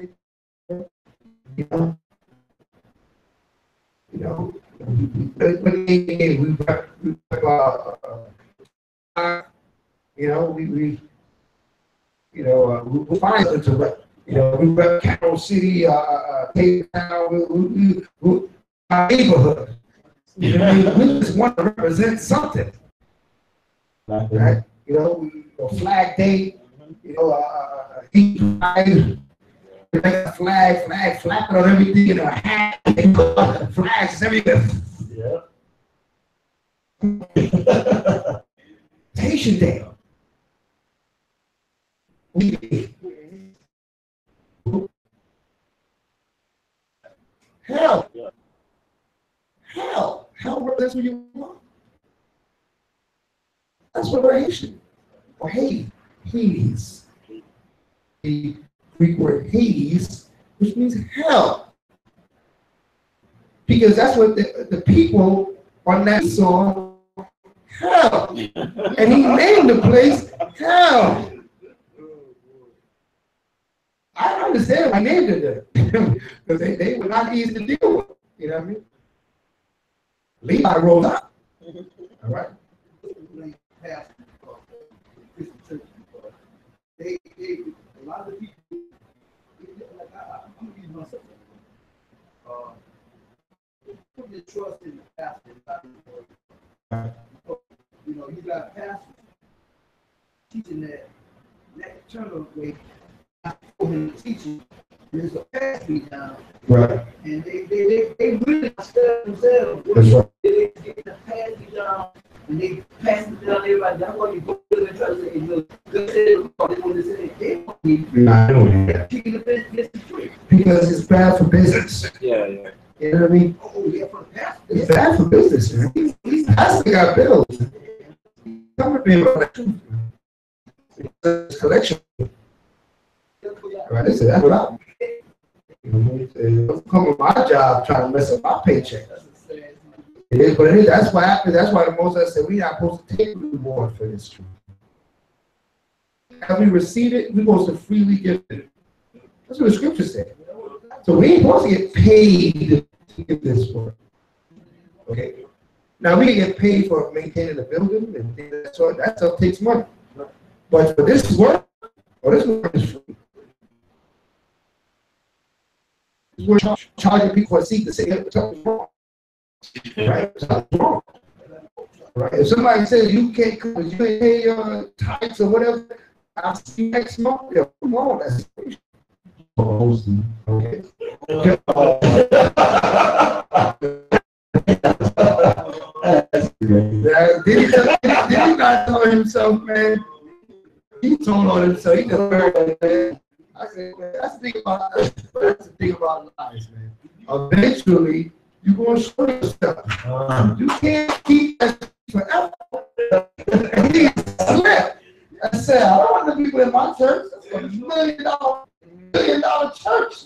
we find it to rep. We rep Carroll City, Cape Town, our neighborhood. We just want to represent something. Right? Flag Day, flag flapping on everything, a hat, flags everywhere. Yeah. Station Day. Hell. That's what you want. That's what we're Haitian. Or Hades. The Greek word Hades, which means hell. Because that's what the people on that saw, hell. And he named the place hell. I understand why I named it there. Because they were not easy to deal with. You know what I mean? Levi rose up. All right. A lot of people, like I'm gonna use myself. Put your trust in the pastor. You got pastors teaching that eternal way for him to teach you. There's a pass me down. Right. And they really study themselves. That's right. They get the pass me down and they pass it down everybody. That's why you go to them and try to say, look, good say, they want to say, they want me. Nah, I don't hear that. Kicking the business is free. Because it's bad for business. Yeah, yeah. You know what I mean? Oh, yeah, for the pastor. It's bad for business, man. Pastor got bills. Come with me about that collection. Right? They said, that's what I don't come with my job trying to mess up my paycheck. It is what it is. That's why happens. That's why the Most High said we're not supposed to take reward for this truth. As we receive it, we're supposed to freely give it. That's what the scripture said. So we ain't supposed to get paid to give this work. Okay. Now we can get paid for maintaining the building and things of that sort. That stuff takes money. But for this work, this work is free. We're charging people for a seat to say something's wrong. Right? Something's wrong. Right? If somebody says you can't come, you ain't pay your tithes or whatever, I'll see you next month. Yeah, come on, that's free. Okay. Did he not tell himself, man? He told on himself. He just heard, man. I said, man, that's the thing about lies, man. Eventually, you're going to show yourself. You can't keep that forever. And he slipped. I said, I don't want the people in my church. That's $1 million church.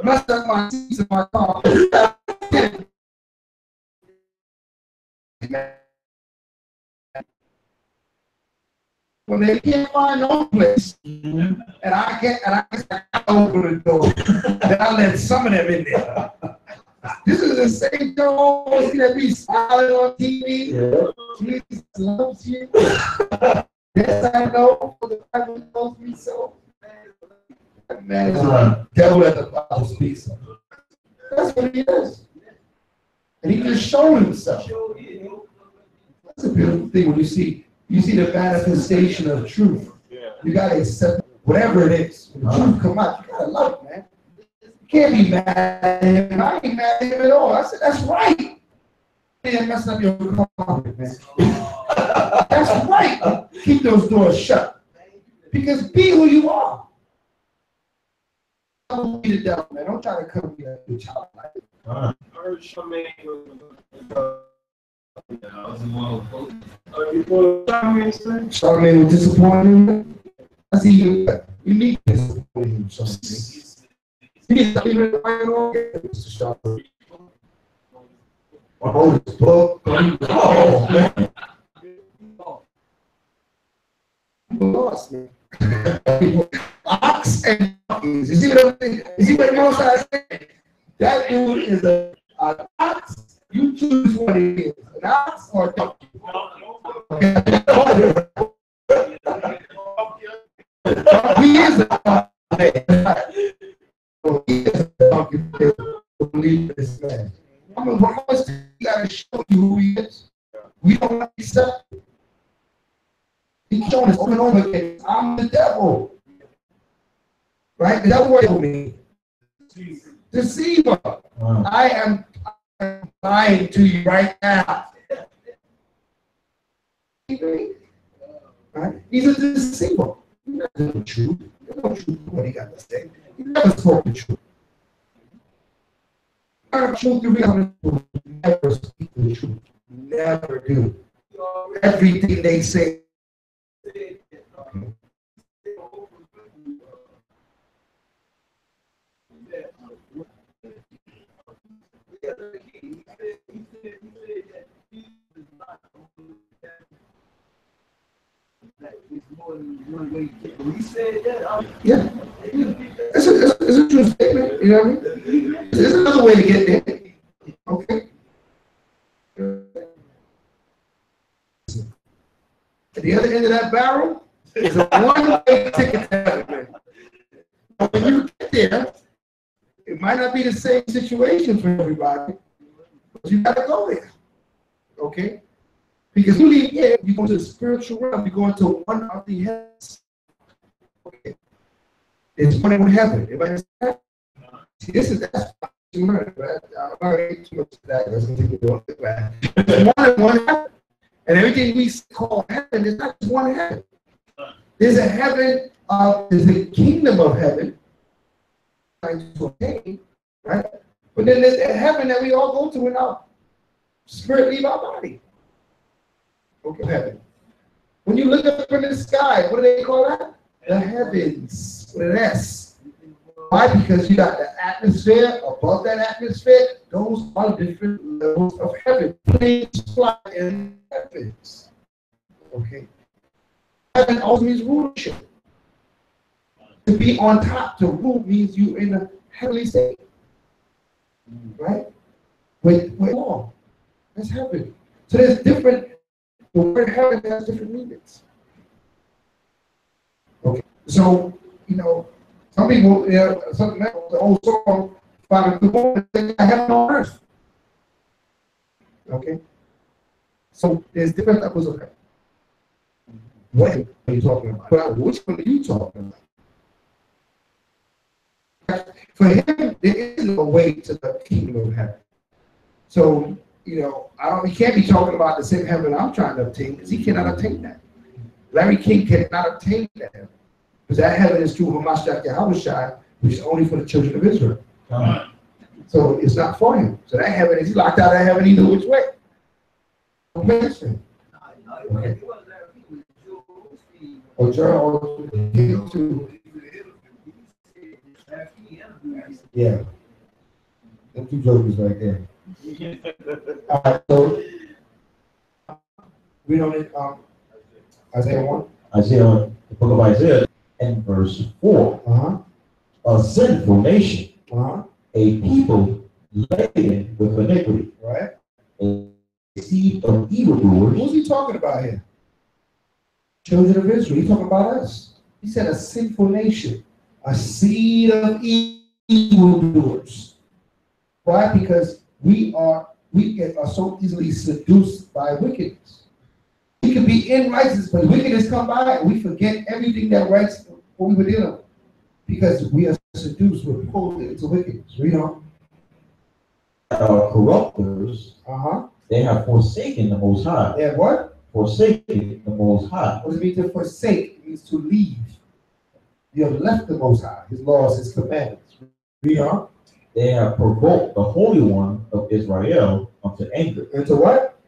Messed up my seats in my car. When they can't find no place, and I can't open the door, then I let some of them in there. This is the same girl that be smiling on TV. Yeah. Jesus loves you. Yes, I know. The Bible loves me so. That man is a devil at the Bible's piece. That's what he is. And he just showed himself. That's a beautiful thing when you see the manifestation of truth. You gotta accept whatever it is. When the truth come out, you gotta love it, man. You can't be mad at him. I ain't mad at him at all. I said, that's right. You ain't messing up your comment, man. That's right. Keep those doors shut. Because be who you are. Don't be the devil, man. Don't try to come here with child life. I heard Charmaine Charmaine was disappointing. That's even uniqueness. He's not even Mr. Charmaine. Oh, this book. Oh, man. Lost me. Ox and donkeys. You see what Most High said? That dude is an ox. You choose what it is, an ox or a donkey. He is a donkey. He is a donkey. Believe this man. I'm a promise you gotta show you who he is. We don't accept it. He's showing us over and over again. I'm the devil. Right? The devil told me. Deceiver. I am lying to you right now. Right? He's a deceiver. He's not telling the truth. There's no truth in what he got to say. He never spoke the truth. Never speak the truth. Never do. Everything they say. Yeah. It's a true statement, you know what I mean? There's another way to get there. Okay. At the other end of that barrel is a one-way ticket to heaven. When you get there, it might not be the same situation for everybody, but you gotta go there. Okay? Because you leave here, you go to the spiritual realm, you go into one of the heads. Okay. There's one in heaven. Everybody understand? See, this is that's murder, right? I'm not gonna get too much of that. That's gonna take me to it. There's one heaven, and everything we call heaven is not just one heaven. There's a heaven there's the kingdom of heaven, to attain, right? But then there's a heaven that we all go to when our spirit leave our body. Okay, heaven. When you look up in the sky, what do they call that? The heavens, with an S. Why? Because you got the atmosphere, above that atmosphere, those are different levels of heaven. Planes fly in heavens. Okay. Heaven also means rulership. To be on top, to rule, means you in a heavenly state. Right? With law. That's heaven. So there's different, the word heaven has different meanings. Okay. So, you know, some people, something else, the old song, found a good woman, they got heaven on earth. Okay? So there's different levels of heaven. What are you talking about? But which one are you talking about? For him, there is no way to the kingdom of heaven. So, you know, he can't be talking about the same heaven I'm trying to obtain, because he cannot obtain that. Larry King cannot obtain that heaven. Because that heaven is through Hamashiach Yahushua, which is only for the children of Israel. So it's not for him. So that heaven is locked out of that heaven either which way. Okay. Or Charles, yeah. Them two jokers right there. All right, so we don't need Isaiah 1. Isaiah, the book of Isaiah, and verse 4. A sinful nation, a people laden with iniquity, right? A seed of evildoers. Who's he talking about here? Children of Israel. He's talking about us. He said a sinful nation, a seed of evildoers. Why? Because we get so easily seduced by wickedness. We can be in righteousness, but wickedness come by and we forget everything that rights what we were dealing with. Because we are seduced, we're pulled into wickedness. You know? Corrupters, they have forsaken the Most High. They have what? Forsaken the Most High. What does it mean to forsake? It means to leave. You have left the Most High, his laws, his commandments. Read on. They have provoked the Holy One of Israel unto anger. Into what?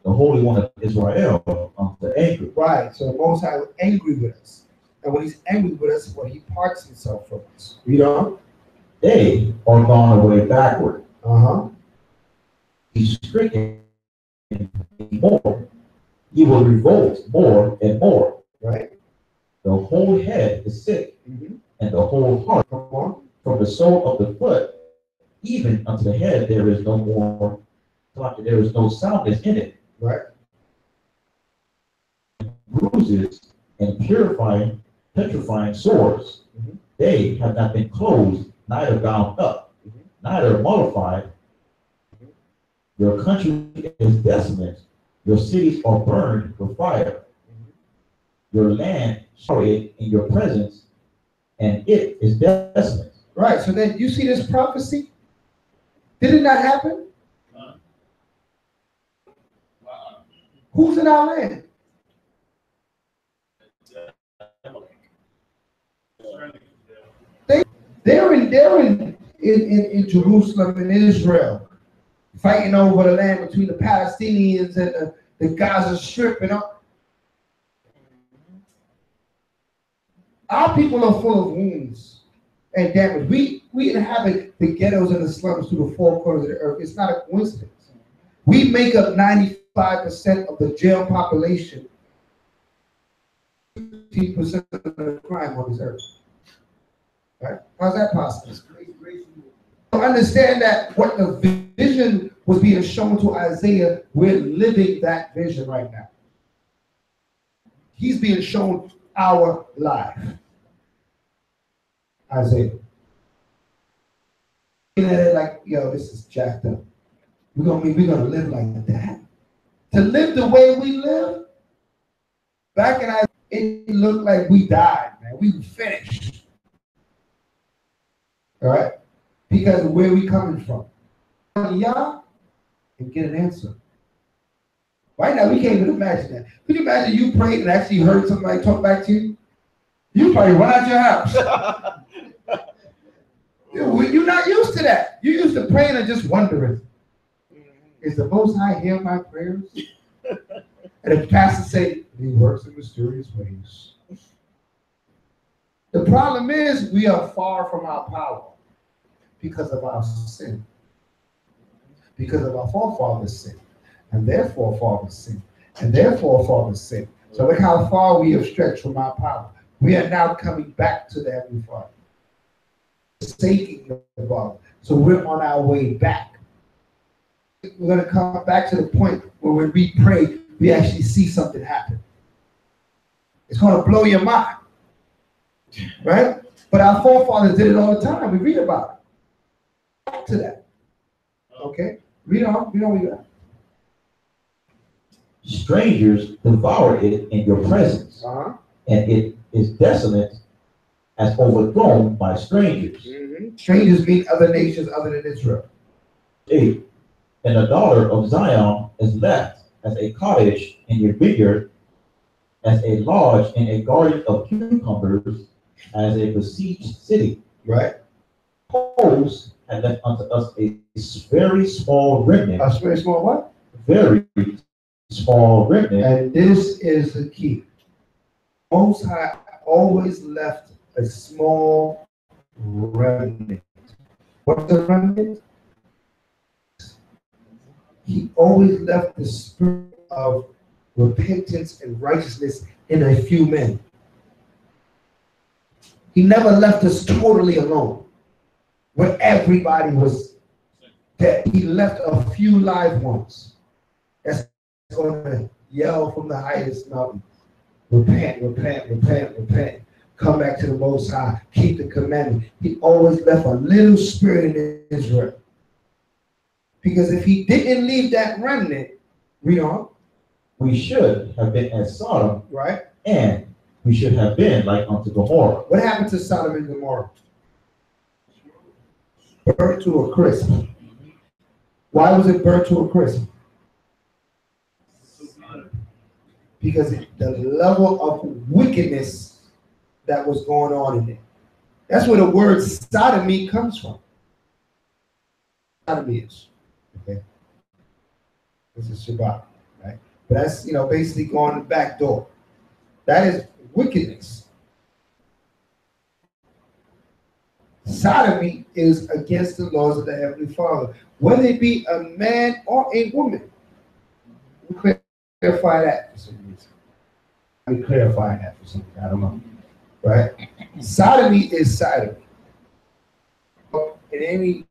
The Holy One of Israel unto anger. Right. So the Most High was angry with us. And when he's angry with us, he parts himself from us. Read on. They are gone away backward. He's stricken more. He will revolt more and more. Right. The whole head is sick, and the whole heart, from the sole of the foot, even unto the head, there is no more, there is no soundness in it. Right. Bruises and petrifying sores, they have not been closed, neither bound up, neither mollified. Your country is desolate. Your cities are burned with fire. Your land sorrowed in your presence, and it is desolate. Right. So then you see this prophecy? Did it not happen? Who's in our land? They're in Jerusalem and Israel, fighting over the land between the Palestinians and the Gaza Strip and all. Our people are full of wounds and damage. We inhabit the ghettos and the slums through the four corners of the earth. It's not a coincidence. We make up 95% of the jail population, 15% of the crime on this earth. Right? How's that possible? Understand that what the vision was being shown to Isaiah, we're living that vision right now. He's being shown our life. Isaiah. Looking at it like, yo, this is jacked up. We're gonna live like that. To live the way we live, back in Isaiah, it looked like we died, man. We were finished. All right? Because of where we coming from. Yeah, and get an answer. Right now, we can't even imagine that. Could you imagine you prayed and actually heard somebody talk back to you? You probably run out your house. You're not used to that. You're used to praying and just wondering, is the Most High hear my prayers? And the pastor say, he works in mysterious ways. The problem is we are far from our power because of our sin. Because of our forefathers' sin. And their forefathers' sin. And their forefathers' sin. So look how far we have stretched from our power. We are now coming back to the Heavenly Father. Forsaking the Father. So we're on our way back. We're going to come back to the point where when we pray, we actually see something happen. It's going to blow your mind. Right? But our forefathers did it all the time. We read about it. Back to that. Okay? Read on. Read on. Strangers devour it in your presence, and it is desolate as overthrown by strangers. Strangers mean other nations other than Israel. 8. And the daughter of Zion is left as a cottage in your vineyard, as a lodge in a garden of cucumbers, as a besieged city. Right. Hosts had left unto us a very small remnant. A very small what? Very small remnant. And this is the key. Most High always left a small remnant. What's the remnant? He always left the spirit of repentance and righteousness in a few men. He never left us totally alone, where everybody was dead. He left a few live ones that's going to yell from the highest mountain, repent, repent, repent, repent. Come back to the Most High. Keep the commandment. He always left a little spirit in Israel. Because if he didn't leave that remnant, read on. We should have been as Sodom, right? And we should have been like unto Gomorrah. What happened to Sodom and Gomorrah? Burnt to a crisp. Why was it burnt to a crisp? Because the level of wickedness that was going on in there. That's where the word sodomy comes from. Sodomy is. Okay. This is Shabbat, right? But that's, basically going the back door. That is wickedness. Sodomy is against the laws of the Heavenly Father, whether it be a man or a woman. We clarify that for some reason. We clarify that for some reason. I don't know. Right? Sodomy is sodomy. In any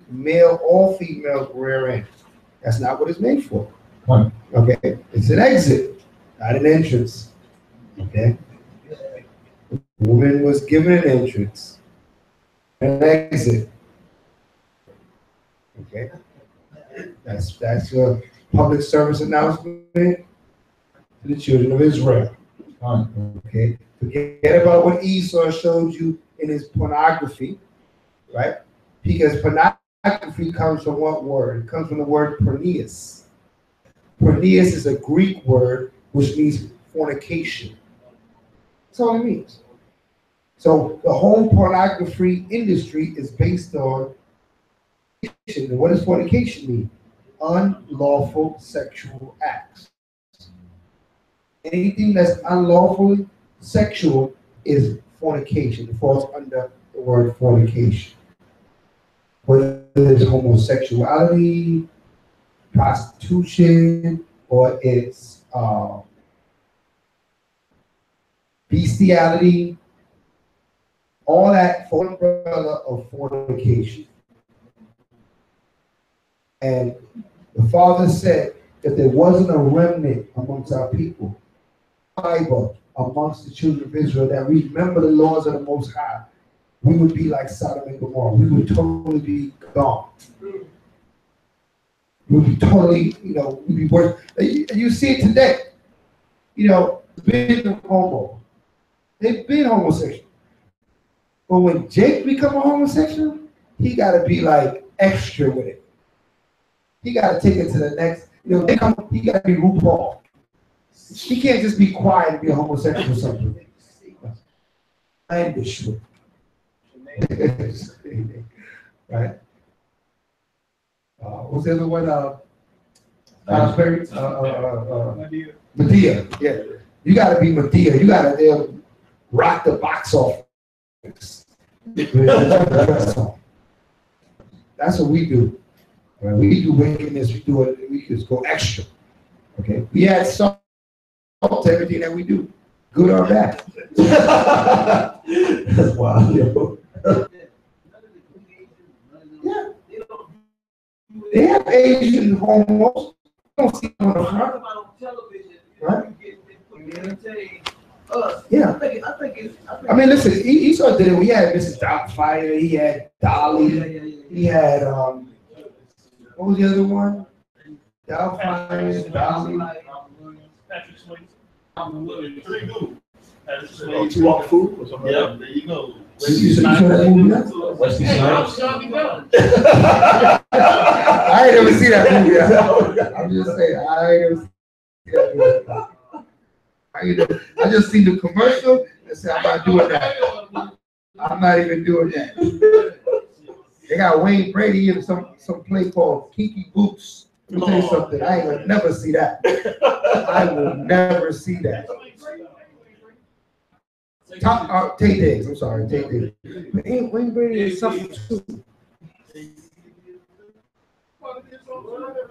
male or female rear end. That's not what it's made for. Okay? It's an exit, not an entrance. Okay? The woman was given an entrance, an exit. Okay? That's your public service announcement to the children of Israel. Okay? Forget about what Esau showed you in his pornography, right? Because pornography comes from what word? It comes from the word porneus. Porneus is a Greek word which means fornication. That's all it means. So the whole pornography industry is based on fornication. And what does fornication mean? Unlawful sexual acts. Anything that's unlawfully sexual is fornication. It falls under the word fornication. Whether it's homosexuality, prostitution, or it's bestiality, all that for the umbrella of fornication. And the Father said that there wasn't a remnant amongst our people, fiber amongst the children of Israel, that remember the laws of the Most High, we would be like Sodom and Gomorrah. We would totally be gone. We would be totally, we'd be worse. And you see it today. Being homo. They've been homosexual. But when Jake become a homosexual, he got to be like extra with it. He got to take it to the next. He got to be RuPaul. He can't just be quiet and be a homosexual or something. I'm the sure. Right? What's the other one? Medea. Yeah. You got to be Medea. You got to rock the box off. That's what we do. When we do wickedness, we just go extra. Okay? We add salt to everything that we do, good or bad. That's wild. Yeah. They have Asian homos. You don't see them on the front. Right? Yeah. I mean, listen, Esau did it. We had Mrs. Doubtfire. He had Dolly. He had, what was the other one? Doubtfire, Dolly. Patrick Swayze. You walk food or something? Yeah, there you go. You saw that movie? Wesley Snipes. I ain't never seen that movie. I'm just saying, I ain't never seen that movie. I just seen the commercial and said, I'm not doing that. I'm not even doing that. They got Wayne Brady in some play called Kiki Boots. Let me tell you something. I ain't gonna never see that. I will never see that. Tay Diggs. I'm sorry, Tay Diggs. But Wayne Brady is something too.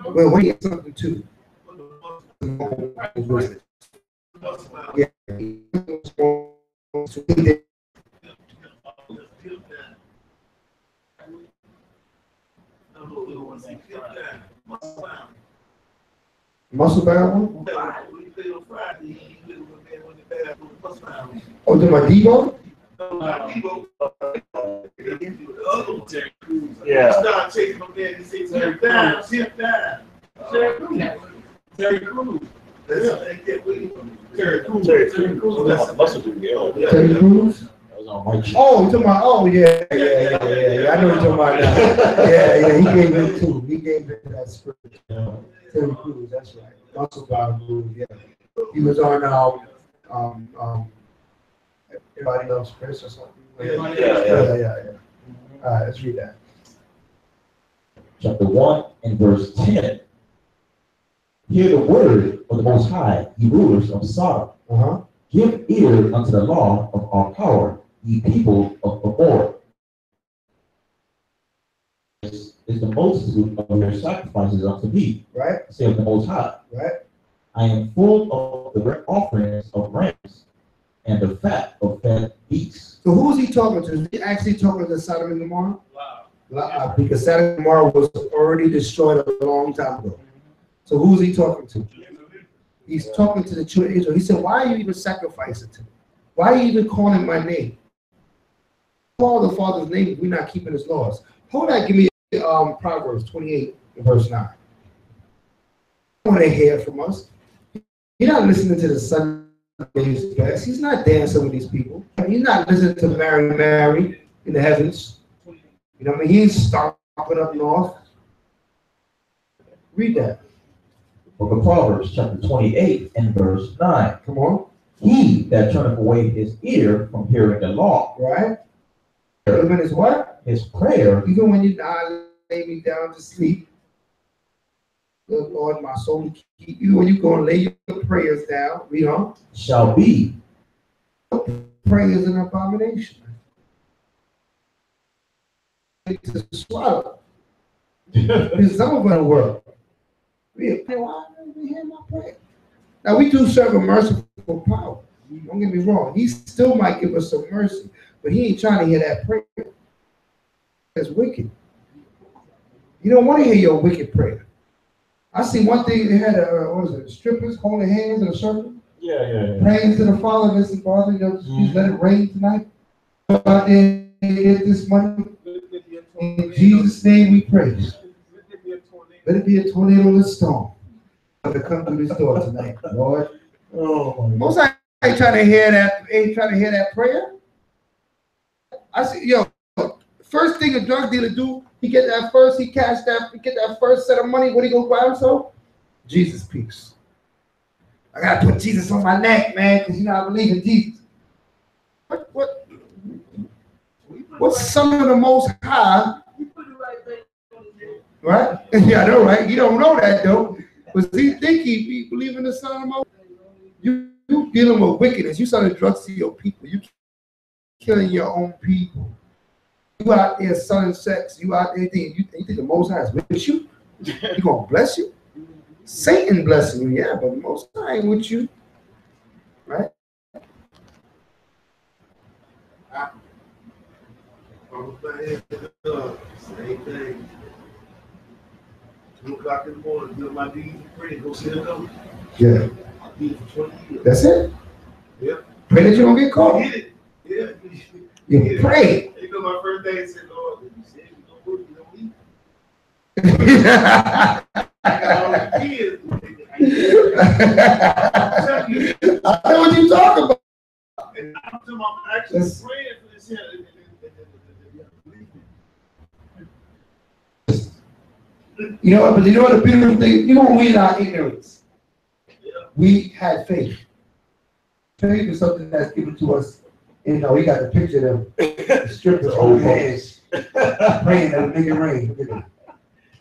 Well, Wayne is something too. Yeah. Muscle bound one? Oh, to my Devo? Yeah. Start chasing him there and say, Terry Crews. Terry Crews. That's a muscle dude. Terry Crews? Oh, you talking about? Oh, yeah. I know you're talking about that. Yeah, he gave it too. He gave it that spirit. Terry Crews, that's right. Muscle bound dude, yeah. He was on Everybody Loves Chris or something. Yeah. All right, let's read that. Chapter 1 and verse 10. Hear the word of the Most High, ye rulers of Sodom. Give ear unto the law of our power, ye people of Gomorrah. Is the multitude of your sacrifices unto me, right? Saith the Most High. Right. I am full of the offerings of rams and the fat of fat beasts. So who is he talking to? Is he actually talking to Sodom and Gomorrah? Wow. Because Sodom and Gomorrah was already destroyed a long time ago. So who is he talking to? He's talking to the children of Israel. He said, why are you even sacrificing to me? Why are you even calling my name? Call the Father's name if we're not keeping his laws. Hold that, give me Proverbs 28 and verse 9. I don't want to hear from us. You're not listening to the Sunday's best. He's not dancing with these people. He's not listening to Mary in the heavens. You know what I mean? He ain't stomping up north. Read that. Book of Proverbs, chapter 28 and verse 9. Come on. He that turneth away his ear from hearing the law. Right. Even his what? His prayer. Even when you lay me down to sleep. Good Lord, my soul will keep you. When you go and lay your prayers down, read on. Shall be. Prayer is an abomination. To swallow. There's some of our world. We hear my prayer. Now we do serve a merciful power. Don't get me wrong. He still might give us some mercy, but he ain't trying to hear that prayer. That's wicked. You don't want to hear your wicked prayer. I see one thing, they had strippers holding hands in a circle. Yeah. Praying to the Father, listen, Father, please let it rain tonight. Out there this money. In Jesus' name we pray. Let it be a tornado and a storm. To come through this door tonight, Lord. Oh, most I ain't trying to hear that. Ain't trying to hear that prayer. I said, yo, first thing a drug dealer do, he get that first set of money. What he go buy himself? Jesus piece. I gotta put Jesus on my neck, man, because you know I believe in Jesus. What's some of the Most High? Right? Yeah, I know, right? You don't know that though. But he think he believe in the Son of the Most High. You dealing with wickedness. You selling drugs to your people. You killing your own people. You out there selling sex. You out there thinking you think the Most High is with you? He gonna bless you? Satan blessing you, yeah, but the Most High ain't with you, right? Same thing. 2 o'clock in the morning, do my deeds and pray, go see them come. Yeah. I did it for 20 years. That's it. Yeah. Pray that you don't get caught. Get it. Yeah. You pray. You know, my first day said, Lord, you said you don't work, you don't eat. I got all the kids. I know what you talking about. And I'm actually praying for this here. You know what? But you know what the beautiful thing? You know, we in our ignorance. Yeah. We had faith. Faith is something that's given to us. You know, we got the picture of them strippers old hands praying that make it rain. Look at that.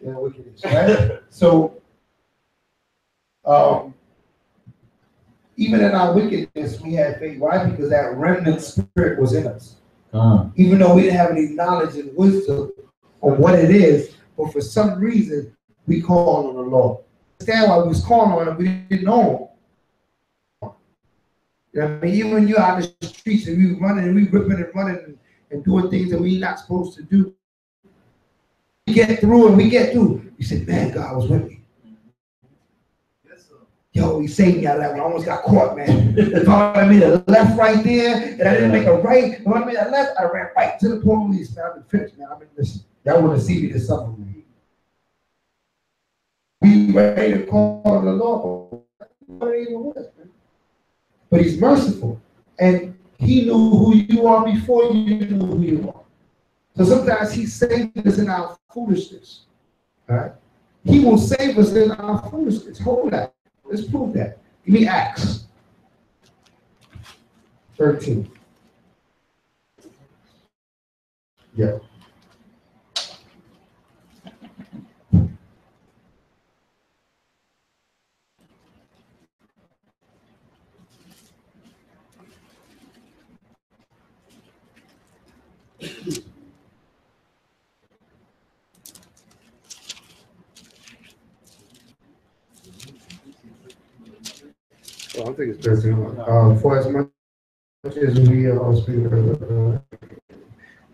Yeah, wickedness, right? So, even in our wickedness, we had faith. Why? Because that remnant spirit was in us. Even though we didn't have any knowledge and wisdom on what it is, but for some reason, we called on the Lord. Understand why we was calling on him, we didn't know him. You know what I mean? Even when you're out in the streets and we running and we ripping and running and doing things that we're not supposed to do, we get through and we get through. You said, man, God was with me. Yo, he saved me out of that one. I almost got caught, man. If I made a left right there and I didn't make a right, when I made a left, I ran right to the police. Man, I've been finished, man. I've been listening. Y'all want to see me this summer, man. We ready to call on the Lord, but he's merciful. And he knew who you are before you knew who you are. So sometimes he saves us in our foolishness. All right? He will save us in our foolishness. Hold that. Let's prove that. Give me Acts 13. Yeah. I think it's 13. For as much as we are speaking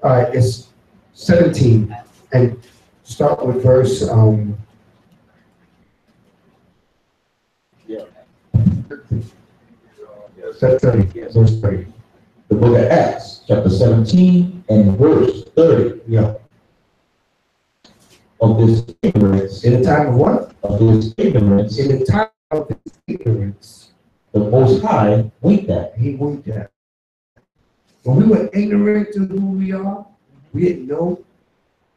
all right, it's 17. And start with verse verse 30. The book of Acts, chapter 17 and verse 30. Yeah. Of this ignorance. In the time of what? Of this ignorance. In the time of this ignorance. The Most High winked at. He winked at. When we were ignorant to who we are, we didn't know.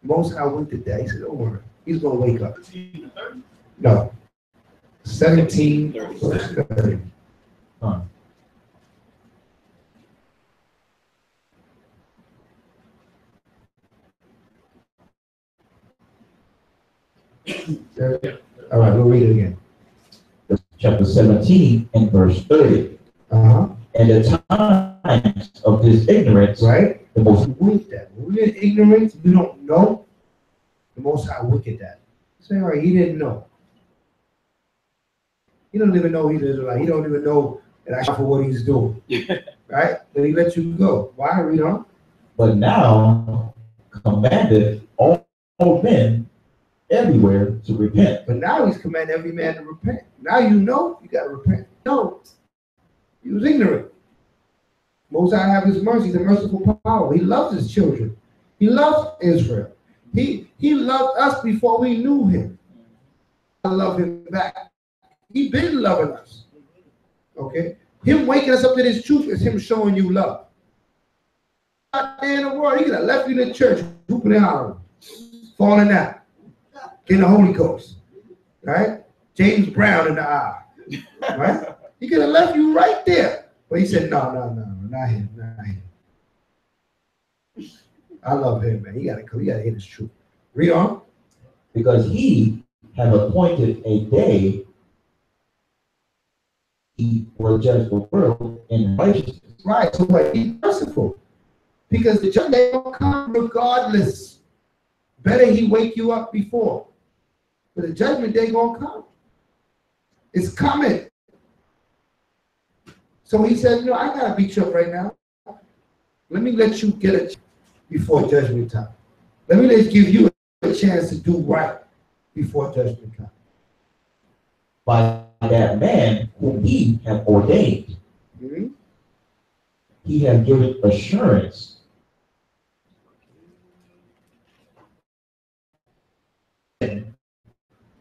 Most High winked at that. He said, don't worry. He's going to wake up. No. 17 verse 30. Huh. All right, we'll read it again. Chapter 17 and verse 30. And the times of this ignorance, right? The Most wicked that. When we're in ignorance, we don't know. The Most High wicked that. Say, all right, he didn't know. He don't even know he's Israelite. He don't even know that I for what he's doing. Right? But he let you go. Why? Read on. But now commandeth all men everywhere to repent. But now he's commanding every man to repent. Now you know you got to repent. No, he was ignorant. Most High have his mercy. He's a merciful power. He loves his children. He loves Israel. He loved us before we knew him. I love him back. He been loving us. Okay? Him waking us up to this truth is him showing you love. out there in the world. He could have left you in the church, whooping and hollering, falling out, getting the Holy Ghost, right? James Brown in the aisle, right? He could have left you right there. But he said, no, not him, not him. I love him, man. He gotta come, he gotta hit his truth. Read on. Because he have appointed a day he will judge the world in righteousness. Right, so like, be merciful. Because the judgment day will come regardless. Better he wake you up before. But the judgment day gonna come. It's coming. So he said, no, I gotta beat you up right now. Let me let you get it before judgment time. Let me give you a chance to do right before judgment time. By that man whom he have ordained, he have given assurance and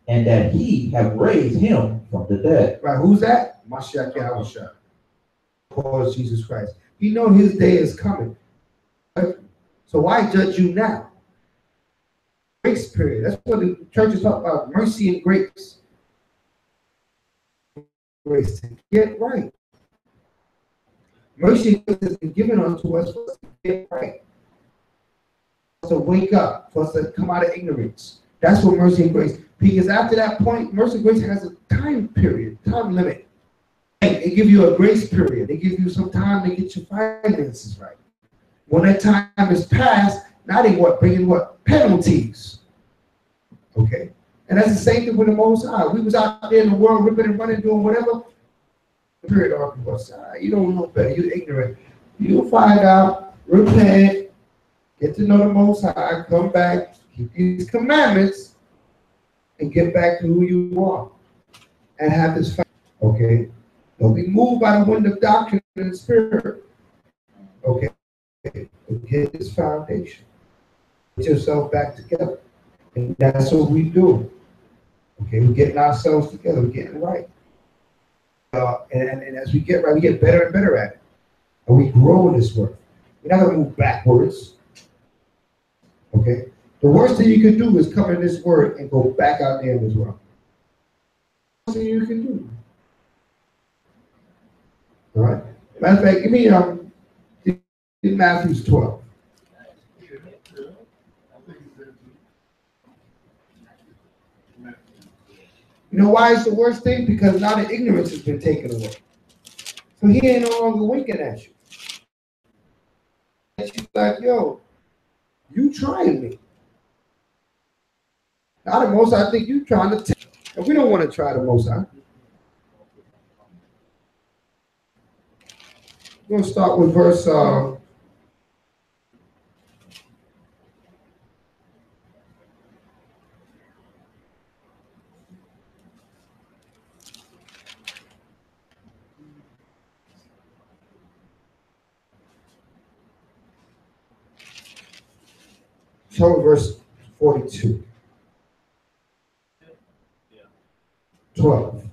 that he have raised him from the dead. Right, who's that? Mashiach Yahushua. Cause Jesus Christ. He know his day is coming. So why judge you now? Grace period. That's what the churches talk about, mercy and grace. Grace to get right. Mercy and grace has been given unto us for us to get right. For us to wake up, for us to come out of ignorance. That's what mercy and grace. Because after that point, mercy and grace has a time period, time limit. They give you a grace period. They give you some time to get your finances right. When that time is passed, now they bringing penalties. Okay, and that's the same thing with the Most High. We was out there in the world ripping and running, doing whatever. Period. All people say, you don't know better. You're ignorant. You'll find out. Repent. Get to know the Most High. Come back. Keep these commandments, and get back to who you are, and have this faith. Okay. Don't be moved by the wind of doctrine and the spirit. Okay. Get this foundation. Get yourself back together. And that's what we do. Okay, we're getting ourselves together, we're getting right. And as we get right, we get better and better at it. And we grow in this work. We're not gonna move backwards. Okay? The worst thing you can do is come in this word and go back out there in this world. The worst thing you can do. All right. Matter of fact, give me Matthew 12. You know why it's the worst thing? Because now the ignorance has been taken away. So he ain't no longer winking at you. And she's like, yo, you trying me. Now the Most High, I think you trying to tell. And we don't want to try the Most High. We're going to start with verse 42. 12.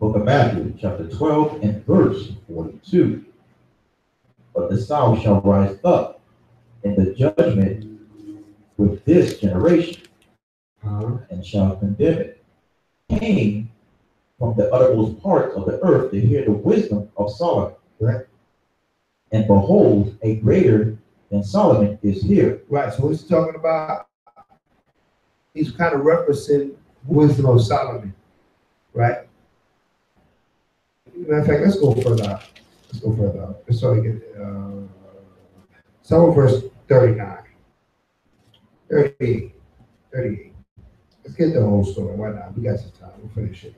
Book of Matthew, chapter 12, and verse 42. But the south shall rise up in the judgment with this generation, and shall condemn it. Came from the uttermost parts of the earth to hear the wisdom of Solomon. Right. And behold, a greater than Solomon is here. Right. So he's talking about, he's kind of referencing wisdom of Solomon. Right. Matter of fact, let's go further out. Let's go further out. Let's try to get some of verse 39. 38. 38. Let's get the whole story. Why not? We got some time. We'll finish it.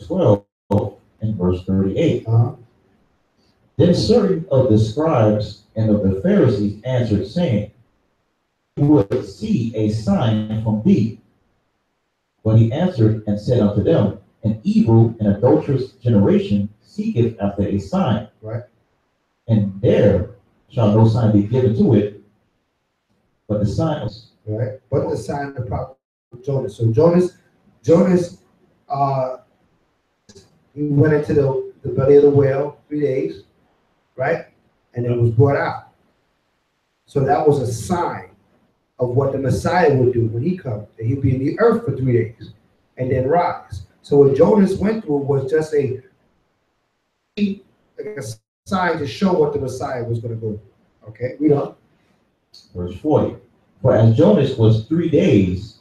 12 and verse 38. Then certain of the scribes and of the Pharisees answered, saying, we would see a sign from thee. But he answered and said unto them, an evil and adulterous generation seeketh after a sign. Right. And there shall no sign be given to it, but the sign of... Right. But the sign of the prophet Jonas. So Jonas He went into the belly of the whale 3 days, right? And then was brought out. So that was a sign of what the Messiah would do when he comes. And he'd be in the earth for 3 days and then rise. So what Jonas went through was just a sign to show what the Messiah was going to go. Okay, read on. Verse 40. For as Jonas was 3 days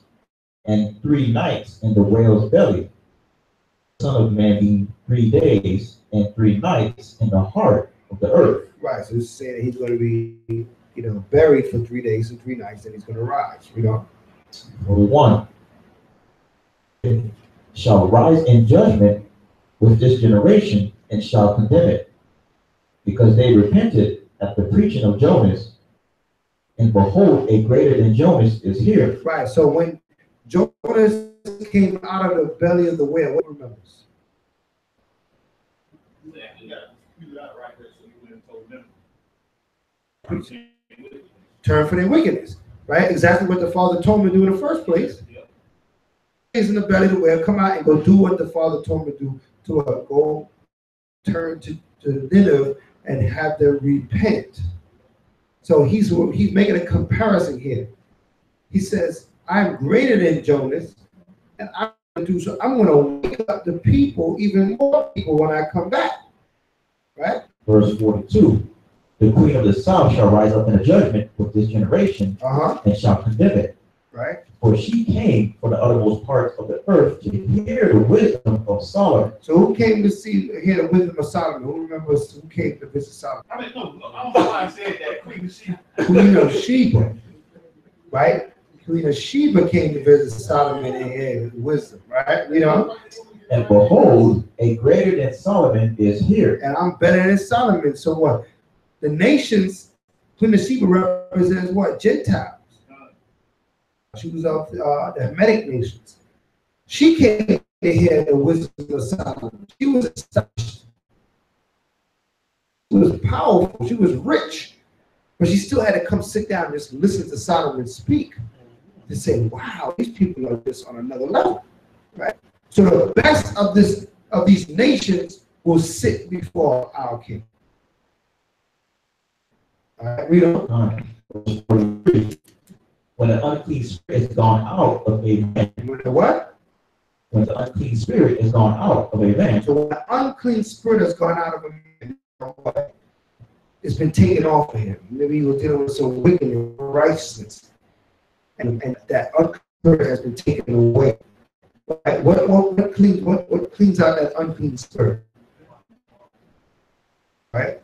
and 3 nights in the whale's belly, the Son of Man being 3 days and 3 nights in the heart of the earth. Right, so it's saying that he's going to be, buried for 3 days and 3 nights, and he's going to rise. Read on. 41. Shall rise in judgment with this generation and shall condemn it, because they repented at the preaching of Jonas, and behold, a greater than Jonas is here. Right, so when Jonas came out of the belly of the whale, what remembers? Yeah, you got it right there, so you went and told them. Turn for their wickedness, right? Exactly what the Father told me to do in the first place. Yep. He's in the belly of the whale, come out and go do what the Father told me to do, to go turn to Nineveh and have them repent. So he's making a comparison here. He says, I'm greater than Jonas, and I'm going to wake up the people, even more people, when I come back. Right? Verse 42. The queen of the south shall rise up in a judgment with this generation, and shall condemn it. Right? For she came from the uttermost parts of the earth to hear the wisdom of Solomon. So who came to hear the wisdom of Solomon? Who remembers who came to visit Solomon? I mean, no, I don't know why I said that. Queen of Sheba. Queen of Sheba. Right? Queen of Sheba came to visit Solomon and hear wisdom. Right? And behold, a greater than Solomon is here. And I'm better than Solomon. So what? The nations, Queen of Sheba represents what? Gentiles. She was of the Hamitic nations. She came to hear the wisdom of Solomon. She was astonished. She was powerful. She was rich. But she still had to come sit down and just listen to Solomon speak. To say, wow, these people are just on another level. Right? So the best of these nations will sit before our king. All right, read on. When the unclean spirit is gone out of a man. When the what? When the unclean spirit is gone out of a man. So when the unclean spirit has gone out of a man, it's been taken off of him. Maybe he was dealing with some wickedness, righteousness, and that unclean spirit has been taken away. Right? What cleans out that unclean spirit? Right?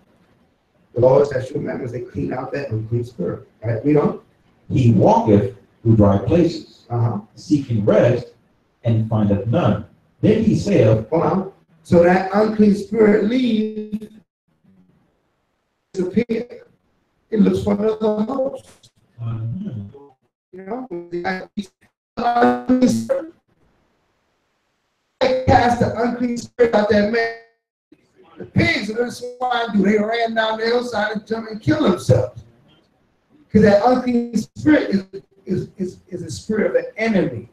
The laws, statutes, and commandments, they clean out that unclean spirit. Right? Read on. He walketh through dry places, seeking rest, and findeth none. Then he saith, hold on. So that unclean spirit leaves, disappear. It looks for another host. Cast the unclean spirit out that man. The pigs and the swine do. They ran down the hillside and jumped and killed themselves. Because that unclean spirit is a spirit of the enemy.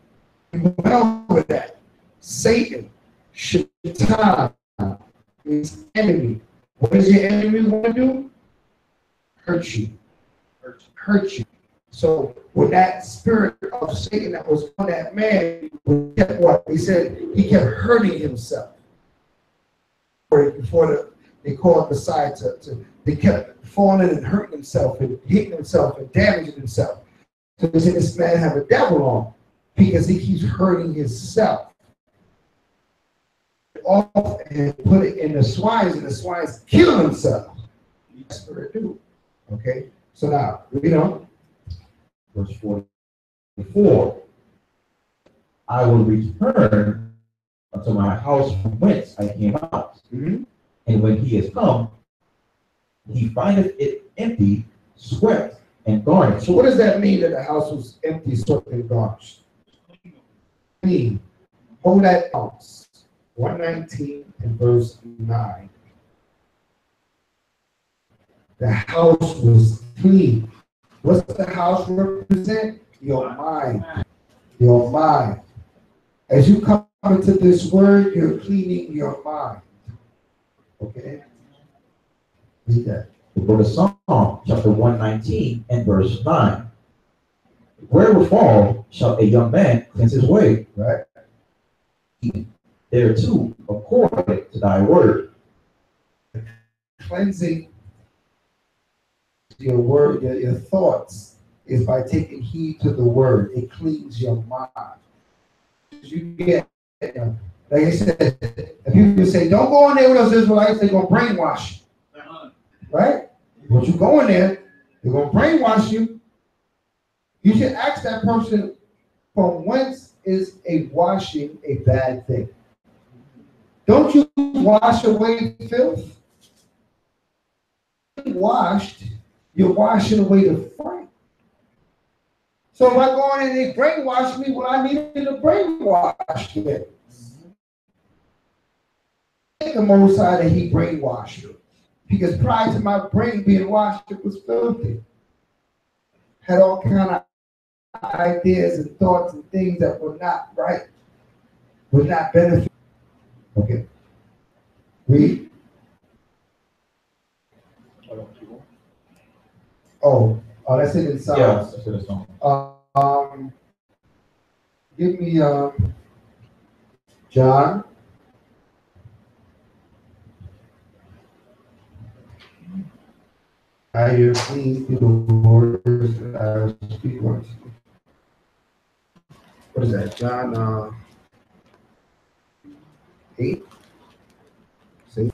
We went over that. Satan, Shaitan, is enemy. What does your enemy want to do? Hurt you. Hurt you. So when that spirit of Satan that was on that man, kept what? He said he kept hurting himself. Before they called Messiah they kept falling and hurting himself and hitting himself and damaging himself. So they said this man have a devil on because he keeps hurting himself. Off and put it in the swines, and the swines kill themselves. That's what they do. Okay? So now, read on. Verse 44. I will return unto my house from whence I came out. And when he is come, he findeth it empty, swept, and garnished. So what does that mean that the house was empty, swept, and garnished? Clean. Hold that house. 119 and verse 9. The house was clean. What's the house represent? Your mind. Your mind. As you come into this word, you're cleaning your mind. Okay? Read that. The book of Psalm, chapter 119 and verse 9. Wherewithal shall a young man cleanse his way? Right. There too, according to thy word. Cleansing your word, your thoughts, is by taking heed to the word. It cleans your mind. You get, like I said, if people say, don't go in there with those Israelites, they're going to brainwash you. Right? But you go in there, they're going to brainwash you. You should ask that person, from whence is a washing a bad thing? Don't you wash away filth? Washed, you're washing away the frame. So if I go in and they brainwash me, well, I needed to brainwash them. The Most High that He brainwashed you, because prior to my brain being washed, it was filthy. Had all kind of ideas and thoughts and things that were not right, were not beneficial. Okay. Read. Oh, that's it in Psalms. Yeah, that's it in Psalms. Give me John. I hear clean through the words that I speak once. What is that? John 8. See?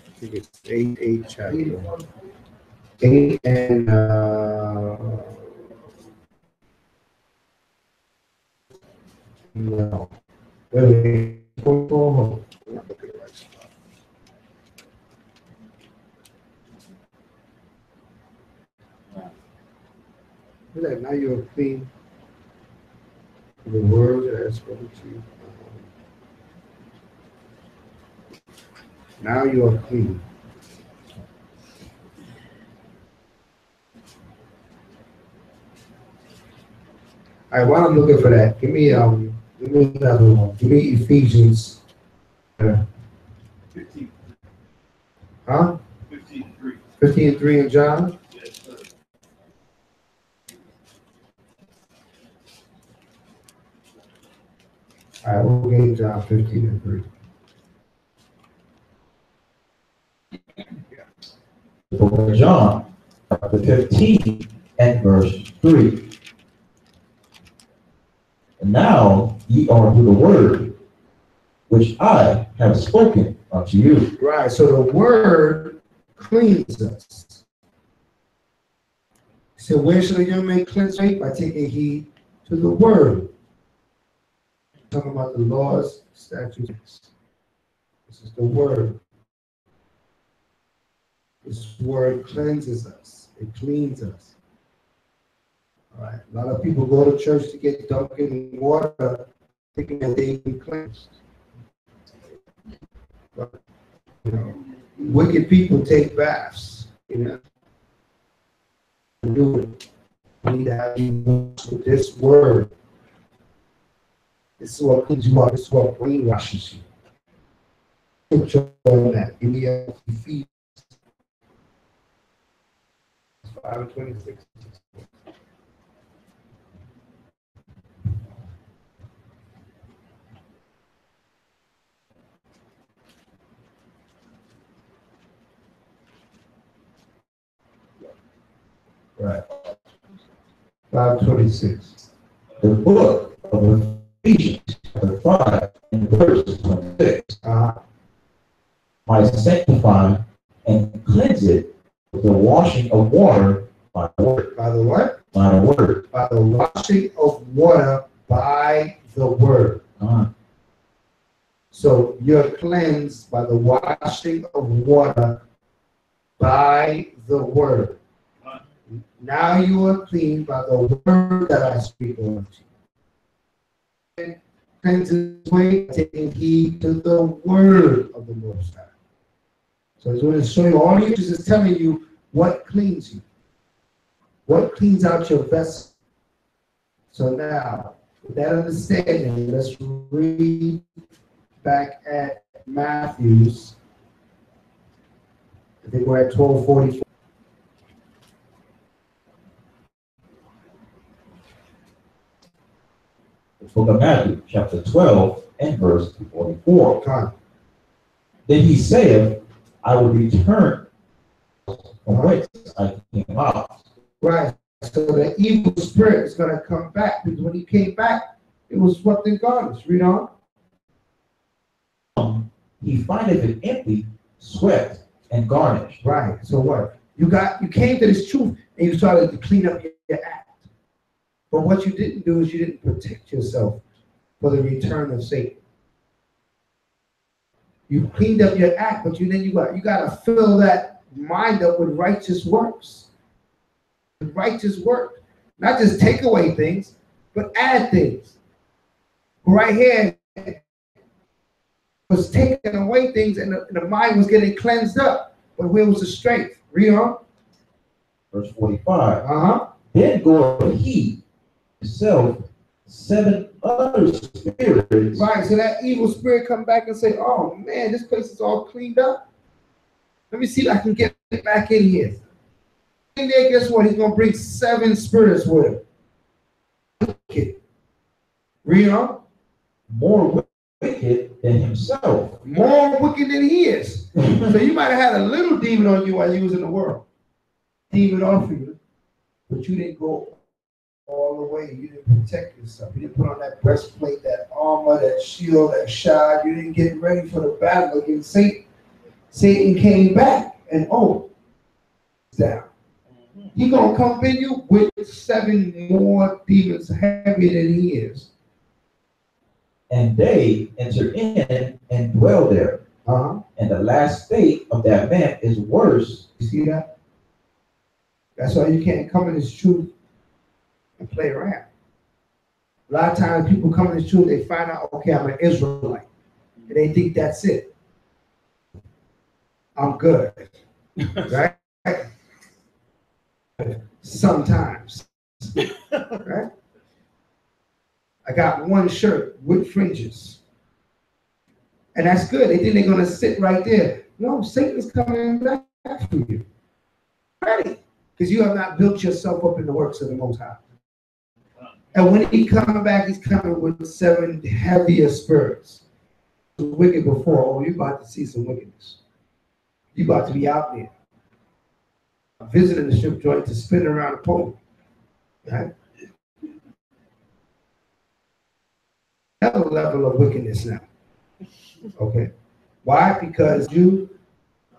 I think it's 8 chapter. 8 and no. Wait. Oh. Now you're clean. The word that I spoken to you. Now you are clean. All right, while I'm looking for that, give me another one. Give me Ephesians. 15. Huh? 15:3. 15:3 in John? Yes, sir. All right, we'll get John 15:3. The book of John, chapter 15 and verse 3. And now ye are through the word which I have spoken unto you. Right, so the word cleans us. So where should a young man cleanse faith? By taking heed to the word. Talking about the laws, statutes. This is the word. This word cleanses us. It cleans us. All right. A lot of people go to church to get dunked in water, thinking that they can be cleansed. But, wicked people take baths. Do it. We need to have you with this word. This is what cleans you up. This is what brainwashes you. Picture on that. Give me Ephesians 5:26. Right. 5:26. The book of Ephesians, chapter 5 and verse 26. Might sanctify and cleanse it with the washing of water by the word. By the what? By the word. By the washing of water by the word. So you're cleansed by the washing of water by the word. Now you are clean by the word that I speak unto you. Cleanse his way, taking heed to the word of the Most High. So he's going to show you, all he is telling you what cleans you, what cleans out your vessel. So now, with that understanding, let's read back at Matthew's. I think we're at 12:44. The book of Matthew, chapter 12, and verse 44. God. Then he saith, I will return from whence I came out. Right. So the evil spirit is going to come back, because when he came back, it was swept in garments. Read on. He findeth it empty, swept, and garnished. Right. So what? You came to this truth and you started to clean up your act. But what you didn't do is you didn't protect yourself for the return of Satan. You cleaned up your act, but you got to fill that mind up with righteous works. Righteous work. Not just take away things, but add things. Right here was taking away things and the mind was getting cleansed up. But where was the strength? Read on. Verse 45. Then goeth he himself 7 other spirits. Right, so that evil spirit come back and say, oh man, this place is all cleaned up. Let me see if I can get back in here. In there, guess what? He's going to bring 7 spirits with him. Wicked. Read on. More wicked than himself. More wicked than he is. So you might have had a little demon on you while you was in the world. Demon off of you. But you didn't go all the way. You didn't protect yourself. You didn't put on that breastplate, that armor, that shield, that shod. You didn't get ready for the battle against Satan. Satan came back and down. He's going to come in you with 7 more demons heavier than he is. And they enter in and dwell there. And the last state of that man is worse. You see that? That's why you can't come in this truth and play around. A lot of times people come in this truth, they find out, okay, I'm an Israelite. And they think that's it. I'm good. Right? Sometimes. Right? I got one shirt with fringes. And that's good. They think they're going to sit right there. No, Satan's coming back for you. Ready. Because you have not built yourself up in the works of the Most High. And when he comes back, he's coming with 7 heavier spirits. Wicked before, oh, you're about to see some wickedness. You're about to be out there. Visiting the strip joint to spin around the pole. Right? Another level of wickedness now. Okay. Why? Because you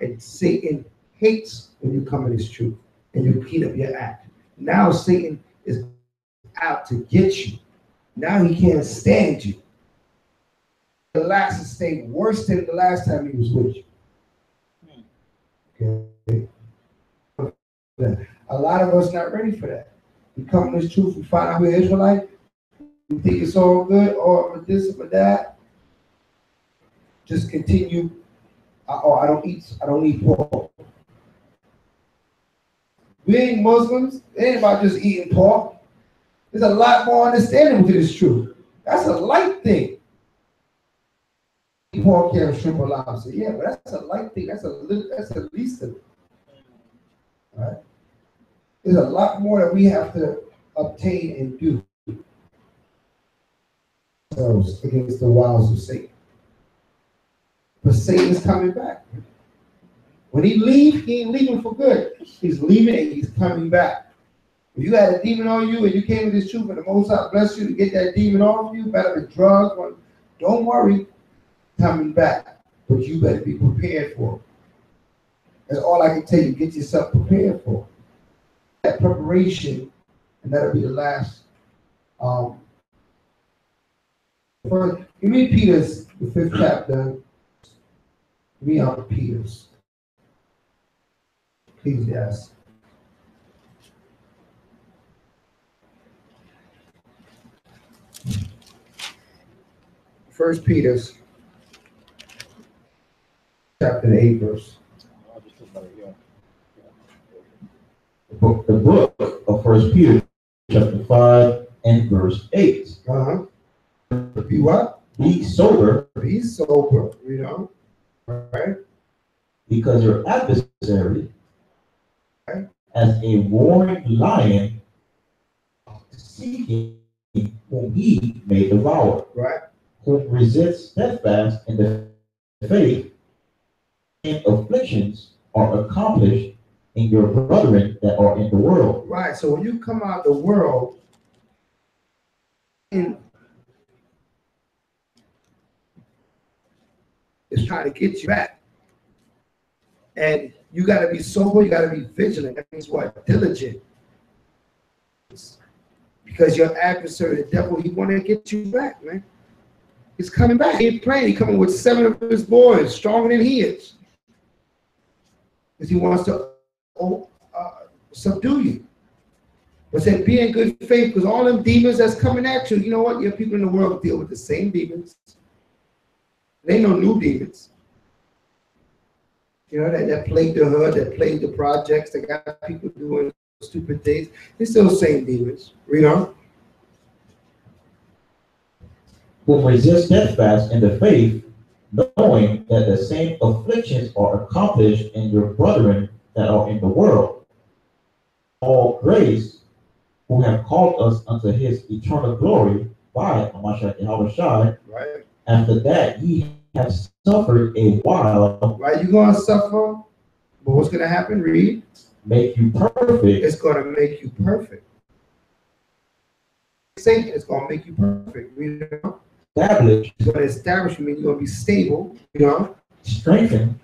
and Satan hates when you come in his truth and you clean up your act. Now Satan is out to get you. Now he can't stand you. The last state worse than the last time he was with you. Okay. A lot of us not ready for that. We come to this truth, we find out we're Israelite, we think it's all good, or this or that. Just continue. I don't eat pork. We ain't Muslims. It ain't about just eating pork. There's a lot more understanding to this truth. That's a light thing. Pork, ham, shrimp, or lobster. Yeah, but that's a light thing. That's the least of it. All right? There's a lot more that we have to obtain and do against the wiles of Satan. But Satan is coming back. When he leaves, he ain't leaving for good. He's leaving and he's coming back. If you had a demon on you and you came to this truth and the Most High bless you to get that demon off you, better than drugs, don't worry, coming back. But you better be prepared for it. That's all I can tell you. Get yourself prepared for it. That preparation, and that'll be the last. First, give me Peter's, the 5th chapter. Give me Peter's. Ecclesiastes. 1 Peter chapter 8 verse. The book of 1 Peter chapter 5 and verse 8. Be what? Be sober. Be sober, you know. Right? Because your adversary, as a roaring lion, seeking whom he may devour. Right. Whom resists steadfast in the faith, and afflictions are accomplished in your brethren that are in the world. Right. So when you come out of the world, it's trying to get you back. And you got to be sober, you got to be vigilant. That means what? Diligent. Because your adversary, the devil, he want to get you back, man. He's coming back. He ain't playing. He's coming with 7 of his boys, stronger than he is. Because he wants to subdue you. But said, be in good faith, because all them demons that's coming at you, you know what? Your people in the world deal with the same demons. They ain't no new demons. You know, that plague the hood, that plague the projects, that got people doing stupid things. It's still the same demons, you know. Who resist steadfast in the faith, knowing that the same afflictions are accomplished in your brethren that are in the world. All grace, who have called us unto his eternal glory by Mashiach Yahushua. Right. After that, ye have suffered a while. Right, you're going to suffer, but what's going to happen? Read. Make you perfect. It's going to make you perfect. Satan is going to make you perfect. You know? Establish. It's going to establish you. Mean you're going to be stable. You know. Strengthen.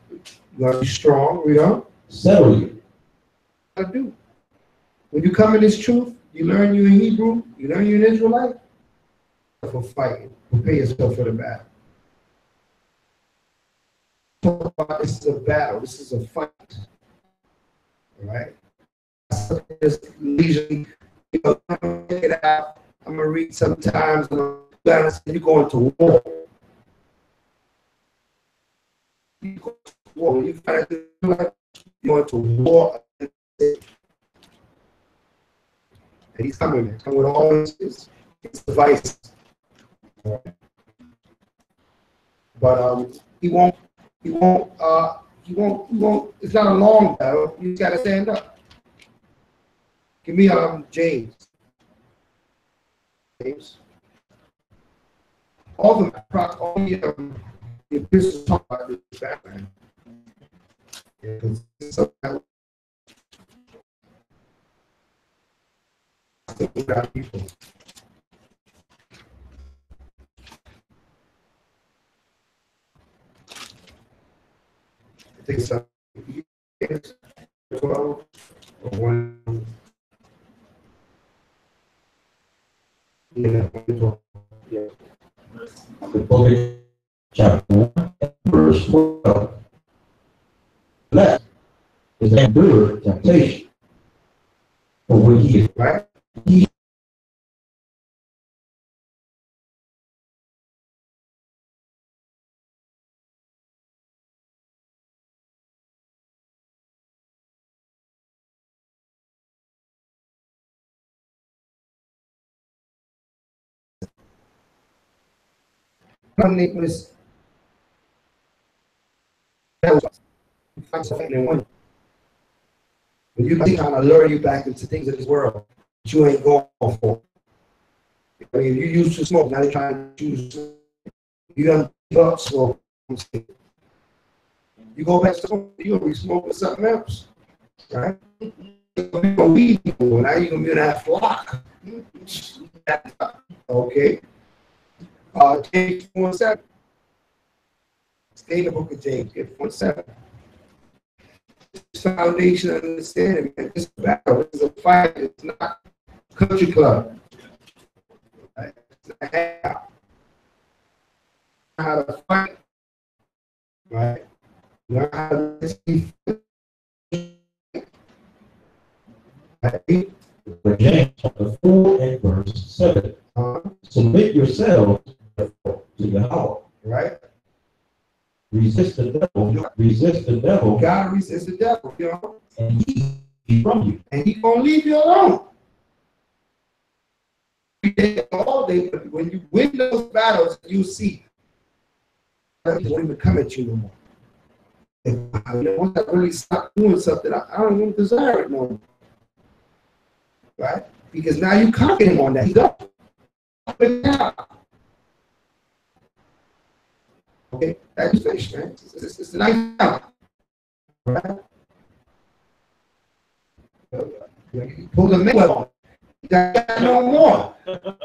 You're going to be strong. You know. Settle you. What do? When you come in this truth, you learn you in Hebrew. You learn you in Israelite. For fighting, prepare yourself for the battle. This is a battle. This is a fight. All right. Just leisurely, you know, check it out. I'm gonna read sometimes. You're going to war. You go to war. You find you're going to war. And he's coming. He's coming with all his devices. But he won't. It's not a long battle. You just gotta stand up. Give me James. All the epistles talk about this Batman. People. I think some years, 12 or 1. Yeah, The book chapter 1 verse 12. Blessed is the endure temptation. For when he is right. When you trying to lure you back into things of this world that you ain't going for. I mean, you used to smoke, now you're trying to choose. You don't give up smoke. You go back to smoke, you're gonna be smoking something else, right? You're gonna be weed people, now you're gonna be in that flock. Okay. James 4:7. Stay in the book of James, get 4:7. Foundation of understanding, man. This is a battle, this is a fight, it's not a country club. Right? It's not a hangout. How to fight, right? Learn how to see. James chapter 4 and verse 7. Submit yourselves to Yahweh. Right? Resist the devil. Resist the devil. You gotta resist the devil, you know? And he be from you. And he's gonna leave you alone. All day, but when you win those battles, you see it won't even come at you no more. Once I really stop doing something, I don't even desire it no more. Right? Because now you conquer him on that. He's up. Okay, that's finished, man. It's a nice time. Right? You pull the middle on. You got no more.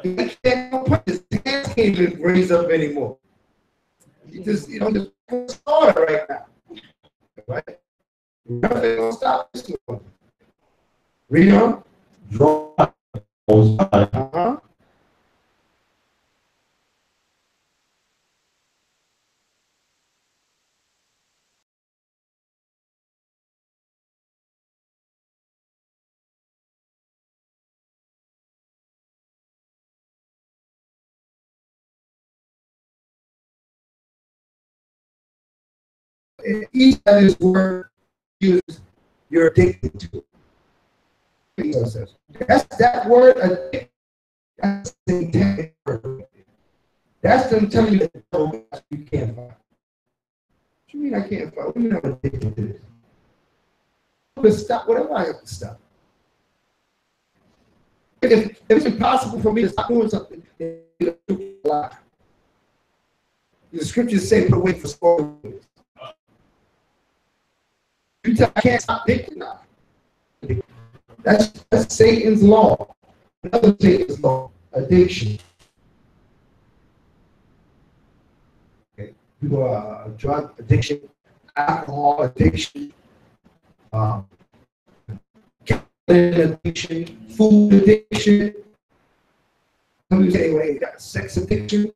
You can't no put his hands can't even raise up anymore. You just started right now. Right? Nothing gonna stop this one. Read on. Draw. Each of his word you're addicted to it. That's that word addicted. That's the intended word. That's them telling you that you can't find. What do you mean I can't find? What do you mean I'm addicted to this? I'm gonna stop whatever I have to stop. If it's impossible for me to stop doing something, it's a lie. The scriptures say put away for spoilers. You tell I can't stop thinking now. That's Satan's law. Another Satan's law, addiction. Okay. People are drug addiction, alcohol addiction, addiction, food addiction. Some people say, well, you got sex addiction.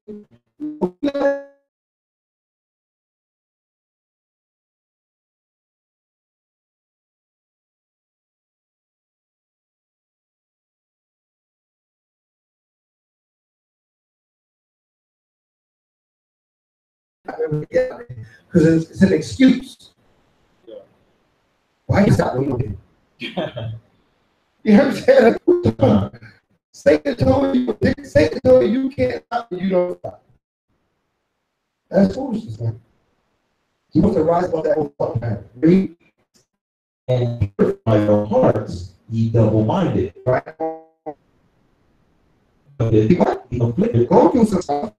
Because it's an excuse. Yeah. Why is that what you do? You understand? Satan told you can't stop and you don't stop. That's foolishness, man. You want to rise above that whole thought pattern. Read. And purify your hearts, ye double-minded. Right? Be afflicted, Go through some stuff,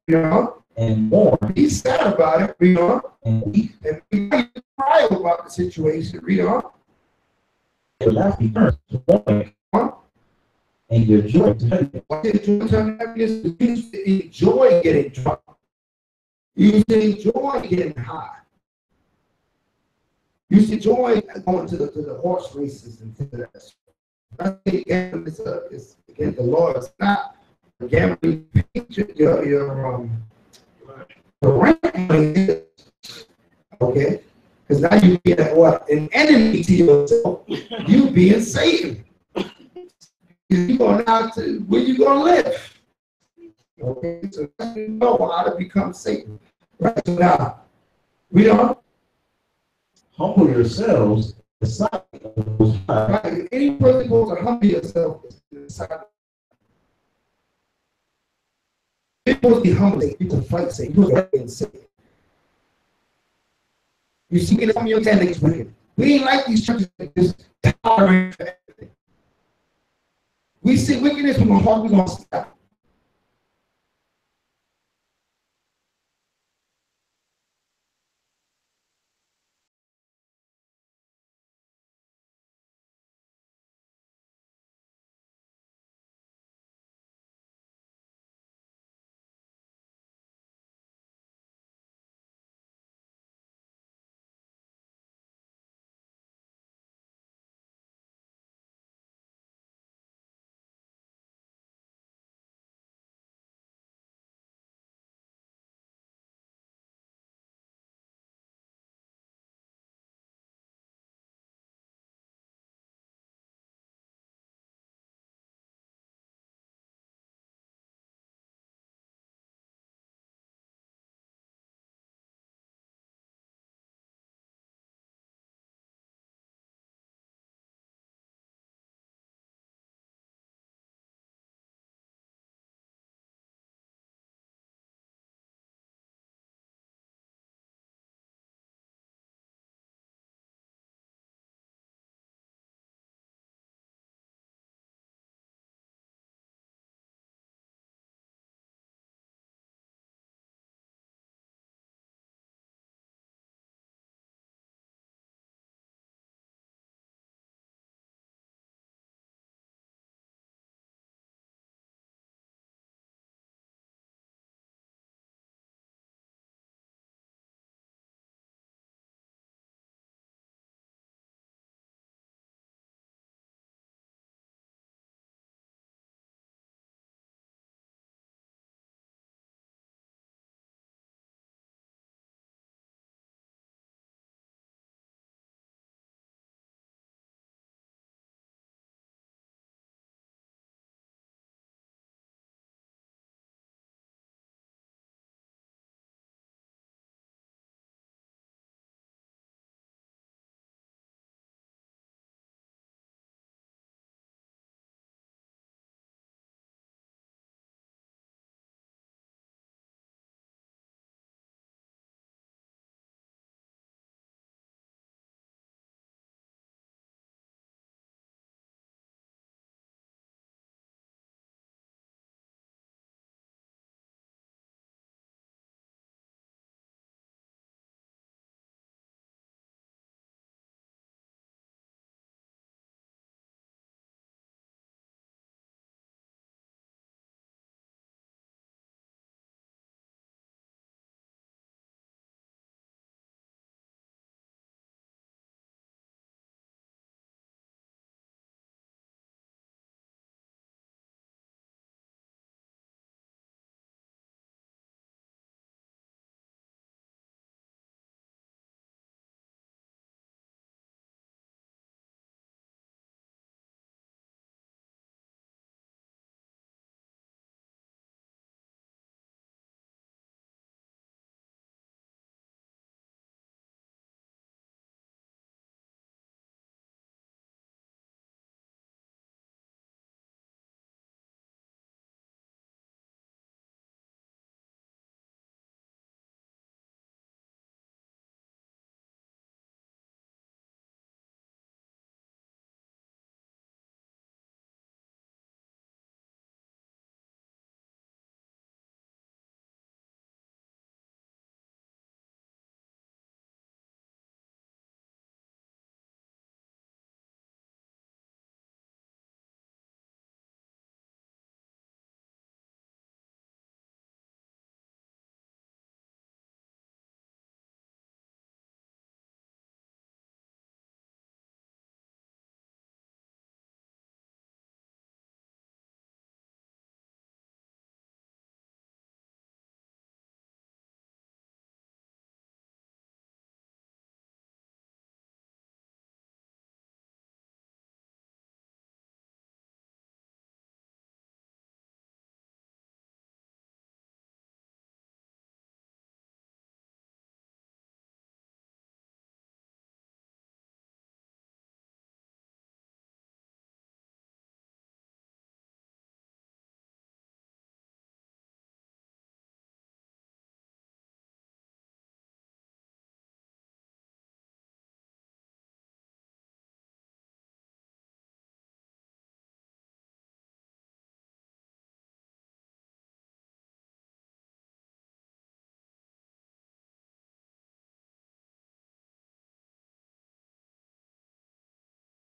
and mourn, be sad about it, and weep, and be cry about the situation, and laugh returns to mourning, and your joy to heaviness. You used to enjoy getting drunk. You used to enjoy getting high. You used to enjoy going to the horse races and things like that. I think it's against the law. It's not gambling. Your okay? Because now you get what? An enemy to yourself. You being Satan. You're going out to where you gonna live. Okay, so you know how to become Satan. Right, so now we don't humble yourselves in the sight of the Most High. Right, any person supposed to humble yourself in the sight. You're supposed to be humble. You can fight Satan. You're supposed to be Satan. You see it from your hand against wicked. We ain't like these churches that just tolerate for everything. We see wickedness from our heart, we're going to stop.